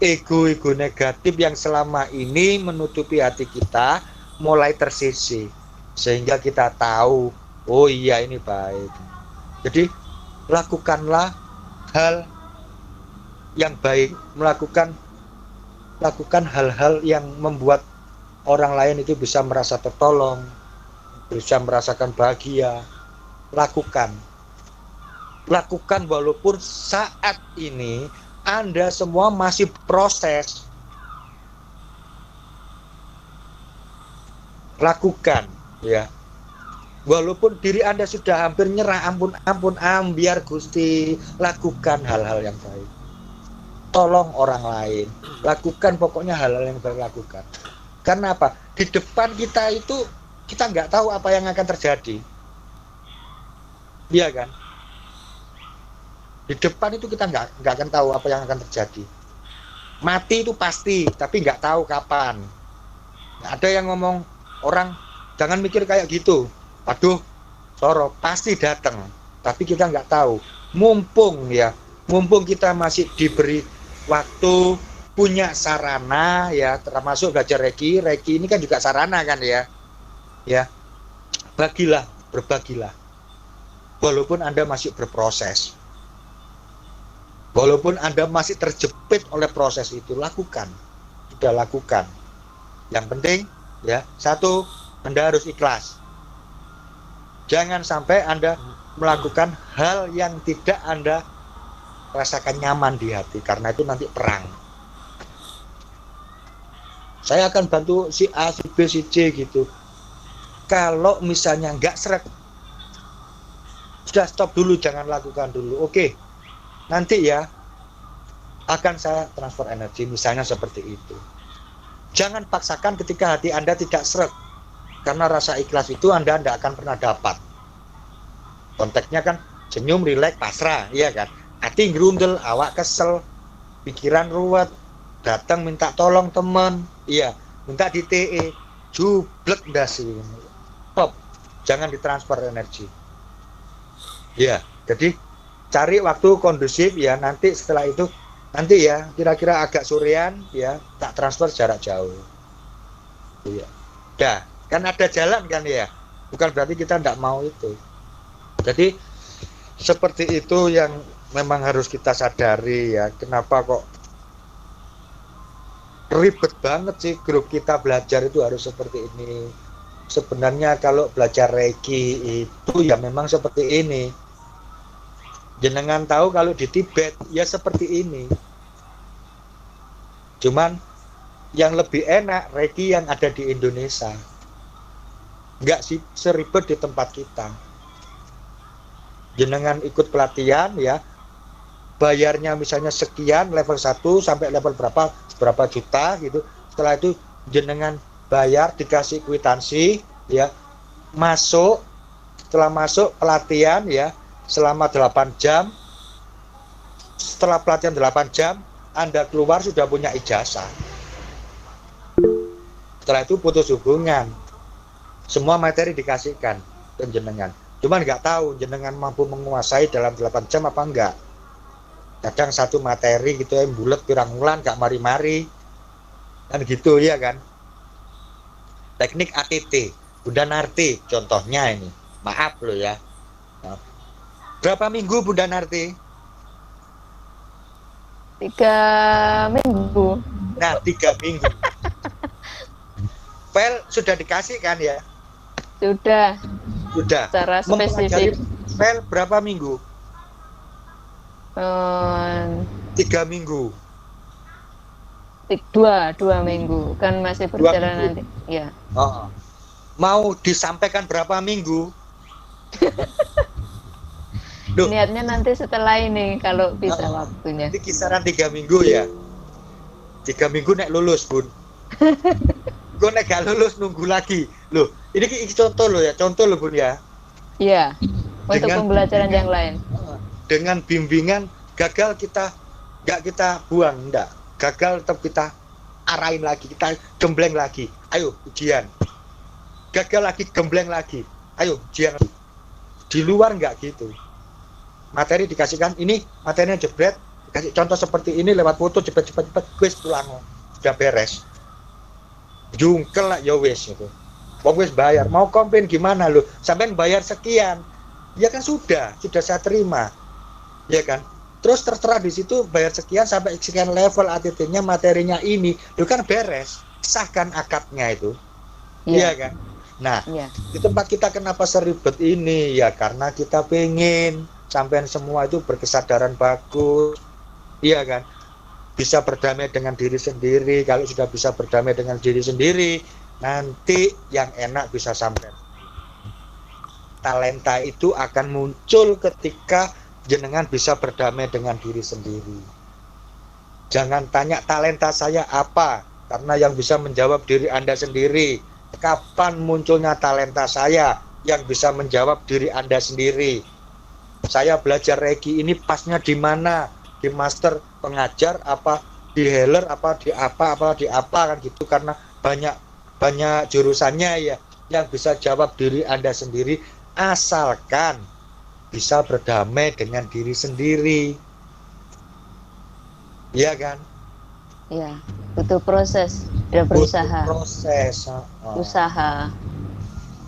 S11: Ego negatif yang selama ini menutupi hati kita mulai tersisih sehingga kita tahu, oh iya ini baik. Jadi lakukanlah hal yang baik, lakukan hal-hal yang membuat orang lain itu bisa merasa tertolong, bisa merasakan bahagia. Lakukan walaupun saat ini Anda semua masih proses. Lakukan ya. Walaupun diri Anda sudah hampir nyerah, ampun biar Gusti, lakukan hal-hal yang baik. Tolong orang lain, lakukan pokoknya hal-hal yang baik lakukan. Karena apa? Di depan kita itu kita nggak tahu apa yang akan terjadi, iya kan? Di depan itu kita nggak akan tahu apa yang akan terjadi. Mati itu pasti, tapi nggak tahu kapan. Ada yang ngomong orang jangan mikir kayak gitu. Aduh, soro pasti datang, tapi kita nggak tahu. Mumpung kita masih diberi waktu, punya sarana ya, termasuk belajar Reiki ini kan juga sarana kan ya. Berbagilah. Walaupun Anda masih berproses. Walaupun Anda masih terjepit oleh proses itu, lakukan. Sudah lakukan. Yang penting ya, satu, Anda harus ikhlas. Jangan sampai Anda melakukan hal yang tidak Anda rasakan nyaman di hati, karena itu nanti perang. Saya akan bantu si A, si B, si C gitu. Kalau misalnya nggak seret, sudah stop dulu, jangan lakukan dulu. Oke, nanti ya akan saya transfer energi, misalnya seperti itu. Jangan paksakan ketika hati Anda tidak seret, karena rasa ikhlas itu Anda tidak akan pernah dapat. Konteksnya kan senyum, rileks, pasrah, iya kan? Hati ngerundel, awak kesel, pikiran ruwet, datang minta tolong teman, iya, minta di TE, jublek dasi. Stop, jangan ditransfer energi. Ya, jadi cari waktu kondusif ya, nanti setelah itu nanti ya kira-kira agak sorean ya, tak transfer jarak jauh. Iya. Dah, kan ada jalan kan ya. Bukan berarti kita tidak mau itu. Jadi seperti itu yang memang harus kita sadari ya. Kenapa kok ribet banget sih grup kita belajar itu harus seperti ini. Sebenarnya kalau belajar Reiki itu ya memang seperti ini. Jenengan tahu kalau di Tibet ya seperti ini. Cuman yang lebih enak Reiki yang ada di Indonesia. Nggak sih seribet di tempat kita. Jenengan ikut pelatihan ya, bayarnya misalnya sekian level 1 sampai level berapa juta gitu. Setelah itu jenengan bayar, dikasih kwitansi ya, masuk, setelah masuk pelatihan ya selama 8 jam. Setelah pelatihan 8 jam Anda keluar sudah punya ijazah. Setelah itu putus hubungan, semua materi dikasihkan ke jenengan. Cuman nggak tahu jenengan mampu menguasai dalam 8 jam apa enggak. Kadang satu materi gitu yang bulat pirang wulan nggak mari-mari kan gitu ya kan. Teknik ATT Bunda Narti contohnya ini, maaf loh ya. Berapa minggu Bunda Narti?
S6: 3 minggu.
S11: Nah 3 minggu. File sudah dikasih kan ya?
S6: Sudah. Secara spesifik.
S11: File berapa minggu?
S6: 3
S11: minggu.
S6: 2 minggu kan masih berjalan nanti. Ya.
S11: Mau disampaikan berapa minggu?
S6: Niatnya nanti setelah ini kalau bisa waktunya.
S11: Di kisaran 3 minggu ya. 3 minggu nek lulus Bun. Gue nek gak lulus nunggu lagi. Loh, ini contoh loh ya, contoh loh Bun ya.
S6: Iya. Untuk pembelajaran yang lain.
S11: Dengan bimbingan gagal kita gak kita buang, enggak. Gagal tetap kita arahin lagi, kita gembleng lagi. Ayo ujian. Gagal lagi, gembleng lagi. Ayo ujian. Di luar enggak gitu. Materi dikasihkan, ini materinya jebret, kasih contoh seperti ini lewat foto cepet wis pulang, sudah beres. Jungkel lah ya wis itu. Wong wis bayar, mau komplain gimana lo? Sampean bayar sekian. Ya kan sudah saya terima. Ya kan? Terus tertera di situ bayar sekian sampai sekian level ATT-nya, materinya ini, lo kan beres. Sahkan akadnya itu. Iya kan? Nah, di tempat kita kenapa seribet ini? Ya karena kita pengen sampean semua itu berkesadaran bagus, iya kan, bisa berdamai dengan diri sendiri. Kalau sudah bisa berdamai dengan diri sendiri, nanti yang enak bisa sampean. Talenta itu akan muncul ketika jenengan bisa berdamai dengan diri sendiri. Jangan tanya talenta saya apa, karena yang bisa menjawab diri Anda sendiri. Kapan munculnya talenta saya? Yang bisa menjawab diri Anda sendiri. Saya belajar Reiki ini pasnya di mana? Di master pengajar apa di healer apa di apa kan gitu, karena banyak jurusannya ya. Yang bisa jawab diri Anda sendiri asalkan bisa berdamai dengan diri sendiri. Iya kan?
S6: Iya, butuh proses, sudah berusaha.
S11: Butuh proses.
S6: Usaha.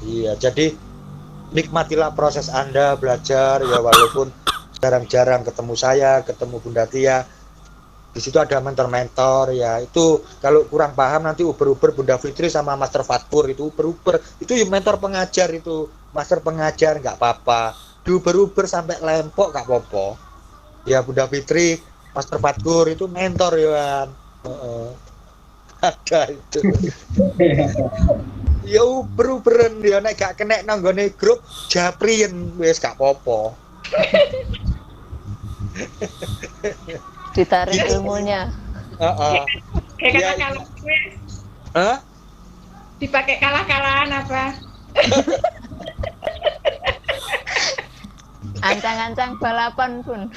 S11: Iya, jadi nikmatilah proses Anda belajar ya, walaupun jarang-jarang ketemu saya, ketemu Bunda Tia. Di situ ada mentor-mentor ya. Itu kalau kurang paham nanti uber-uber Bunda Fitri sama Master Fatpur itu uber-uber. Itu mentor pengajar itu, master pengajar nggak apa-apa. Diuber-uber sampai lempok nggak apa-apa. Ya Bunda Fitri, Master Fatpur itu mentor ya. Ada itu. Ya uber-uberan ya nek gak kena nanggone grup japrien wis gak apa-apa.
S6: Ditarik ilmunya.
S12: Kayak kalah-kalahan. Dipakai kalah-kalahan apa?
S6: Ancang-ancang balapan pun.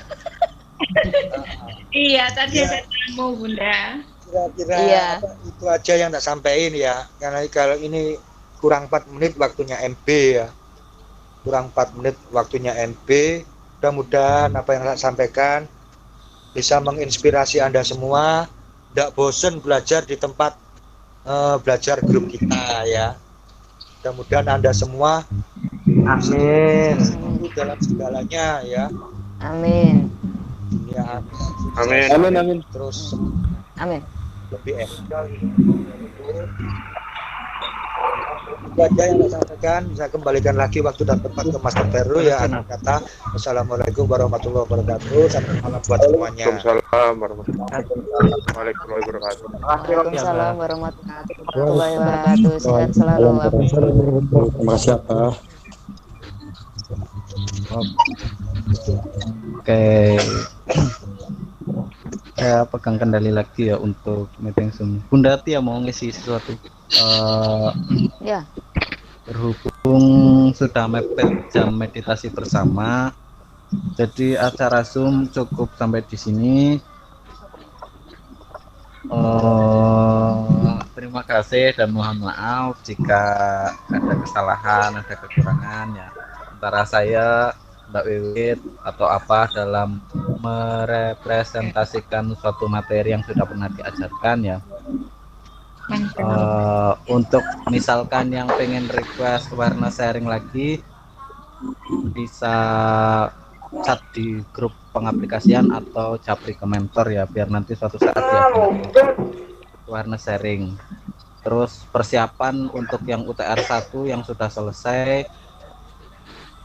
S12: Iya, tadi ada tamu Bunda.
S11: Kira-kira itu aja yang tak sampaikan ya, karena kalau ini kurang 4 menit waktunya MP ya, kurang 4 menit waktunya MP. Mudah-mudahan apa yang saya sampaikan bisa menginspirasi Anda semua, tidak bosan belajar di tempat belajar grup kita ya. Mudah-mudahan Anda semua
S10: amin
S11: dalam segalanya ya.
S6: Amin.
S11: Ya,
S7: amin.
S11: Amin. Terus
S6: amin.
S11: lebih enak gitu. Itu aja yang saya sampaikan. Saya kembalikan lagi waktu dan tempat ke Master Peru ya. Akhir kata, wassalamualaikum warahmatullahi wabarakatuh. Selamat malam buat semuanya.
S7: Waalaikumsalam warahmatullahi wabarakatuh.
S6: Waalaikumsalam warahmatullahi wabarakatuh. Sehat selalu.
S5: Terima kasih apa.
S1: Oke. Saya pegang kendali lagi ya untuk meeting Zoom. Bunda Tia mau ngisi sesuatu.
S6: Ya.
S1: Berhubung sudah mepet jam meditasi bersama, jadi acara Zoom cukup sampai di sini. Terima kasih dan mohon maaf jika ada kesalahan, ada kekurangan ya antara saya, Mbak Wiwit atau apa dalam merepresentasikan suatu materi yang sudah pernah diajarkan ya. Untuk misalkan yang pengen request awareness sharing lagi bisa chat di grup pengaplikasian atau japri ke mentor ya, biar nanti suatu saat ya awareness sharing. Terus persiapan untuk yang UTR 1 yang sudah selesai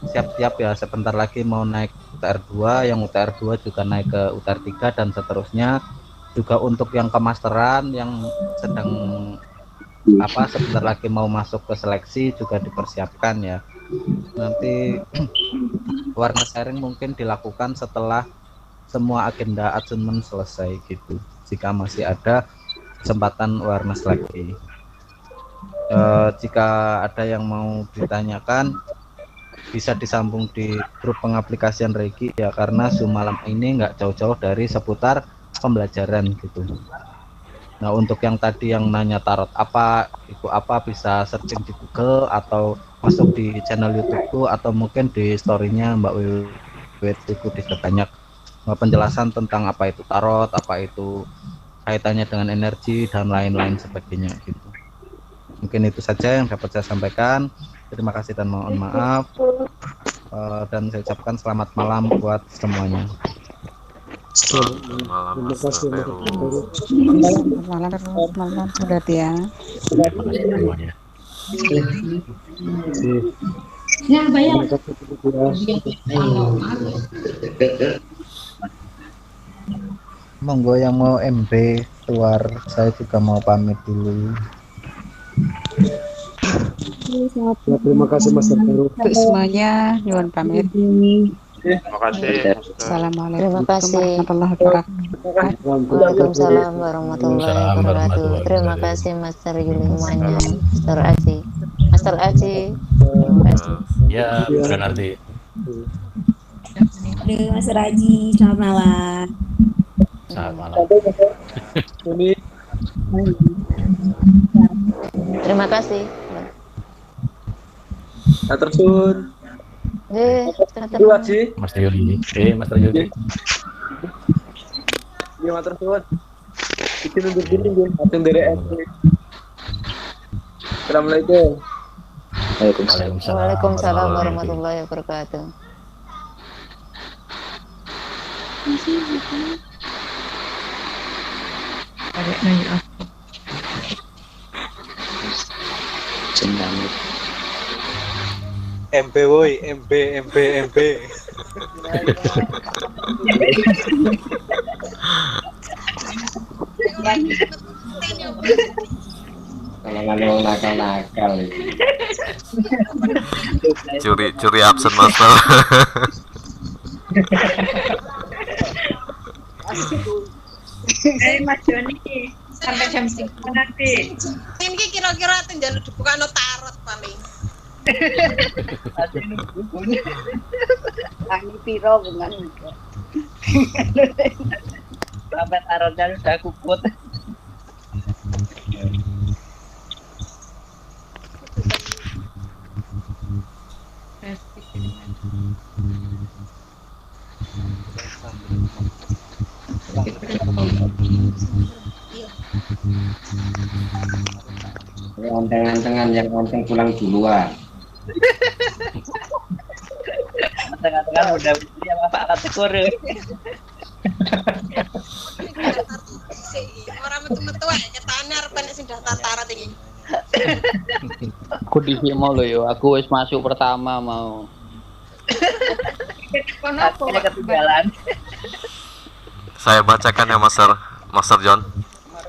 S1: siap-siap ya, sebentar lagi mau naik UTR 2, yang UTR 2 juga naik ke UTR 3 dan seterusnya. Juga untuk yang kemasteran yang sedang sebentar lagi mau masuk ke seleksi juga dipersiapkan ya. Nanti awareness sharing mungkin dilakukan setelah semua agenda achievement selesai gitu, jika masih ada kesempatan awareness lagi. Jika ada yang mau ditanyakan bisa disambung di grup pengaplikasian Reiki ya, karena Zoom malam ini nggak jauh-jauh dari seputar pembelajaran gitu. Nah, untuk yang tadi yang nanya tarot apa, itu apa, bisa searching di Google atau masuk di channel YouTube atau mungkin di story-nya Mbak Wiwit itu bisa banyak penjelasan tentang apa itu tarot, apa itu kaitannya dengan energi dan lain-lain sebagainya gitu. Mungkin itu saja yang dapat saya sampaikan. Terima kasih dan mohon maaf. Dan saya ucapkan selamat malam buat semuanya.
S3: Malam Mas Peru.
S13: Malam berarti ya.
S12: Ya, bayar.
S1: Monggo yang mau MB keluar, saya juga mau pamit dulu.
S5: Terima kasih Mas Peru.
S13: Untuk semuanya, nyuwun pamit.
S7: Terima kasih.
S6: Terima
S13: Assalamualaikum
S6: kasih.
S13: warahmatullahi wabarakatuh.
S6: Waalaikumsalam warahmatullahi wabarakatuh. Terima kasih Master Yuli semuanya. Master Aji. Master Aji. Terima kasih.
S14: Ya, berarti.
S15: Master Aji, selamat malam.
S14: Selamat malam.
S6: Terima kasih.
S10: Atursun.
S14: Mas Yuli. Mas Yuli.
S10: Iya, matur suwun. Iki nunjuk diri nggih, atur dari SD. Assalamualaikum.
S6: Waalaikumsalam warahmatullahi wabarakatuh.
S12: Ada nanya apa?
S11: MB woi, MB.
S8: Kalau nakal-nakal itu.
S3: Curi absen Master.
S12: Mas Joni sampai jam 9 nanti.
S16: Ini kira-kira tinggal dibuka no tarot paling.
S9: Ani piro bukan juga. Sampai tarotnya sudah kuput.
S8: Anteng-antengan yang anteng pulang duluan.
S9: Tengah-tengah udah punya Bapak kategori.
S16: Orang metu-metu ae ketane arep nek sing daftar tarot iki.
S17: Aku di mau lo yo, aku wis masuk pertama mau.
S9: Ketinggalan.
S3: Saya bacakan ya Master John.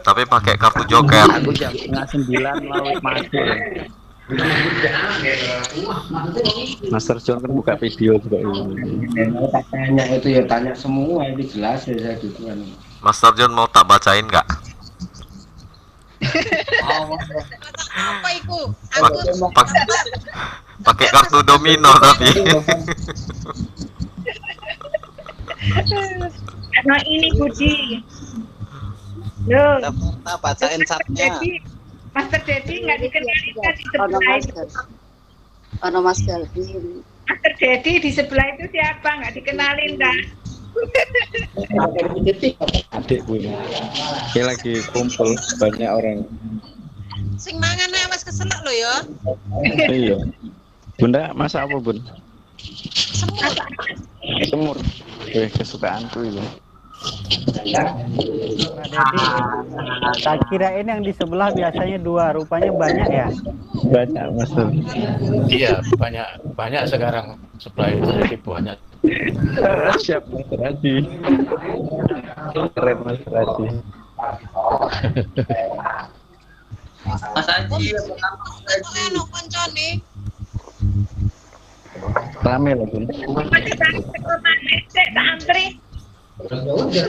S3: Tapi pakai kartu joker.
S17: Aku jam 8:30 mau masuk.
S8: Master John kan buka video juga ini.
S10: Tanya itu ya tanya semua ini jelas ya saya gitu kan.
S3: Master John mau tak bacain nggak?
S16: Apa iku?
S3: Pakai kartu domino tapi.
S12: Nah ini Budi. Loh.
S1: Kita bacain chartnya.
S12: Master Dedi nggak dikenalin kan di sebelah itu.
S2: Ono Mas Galvin.
S12: Master Dedi di sebelah itu siapa? Nggak dikenalin kan?
S8: Adik punya. Dia lagi kumpul banyak orang.
S16: Sing mangan ae wis keselak lho ya.
S8: Iya. Bunda masak apa, Bun?
S16: Semut.
S8: Semur. Kesukaanku itu.
S18: Tak kirain yang di sebelah biasanya 2, rupanya banyak ya.
S8: Banyak, Mas.
S14: Iya, banyak sekarang sebelah itu jadi banyak.
S8: Siap, Mas Raji. Keren, Mas Raji.
S9: Mas Haji,
S16: Ono koncone.
S8: Rame loh, Bun.
S12: Cek tak antri.
S10: Ya udah.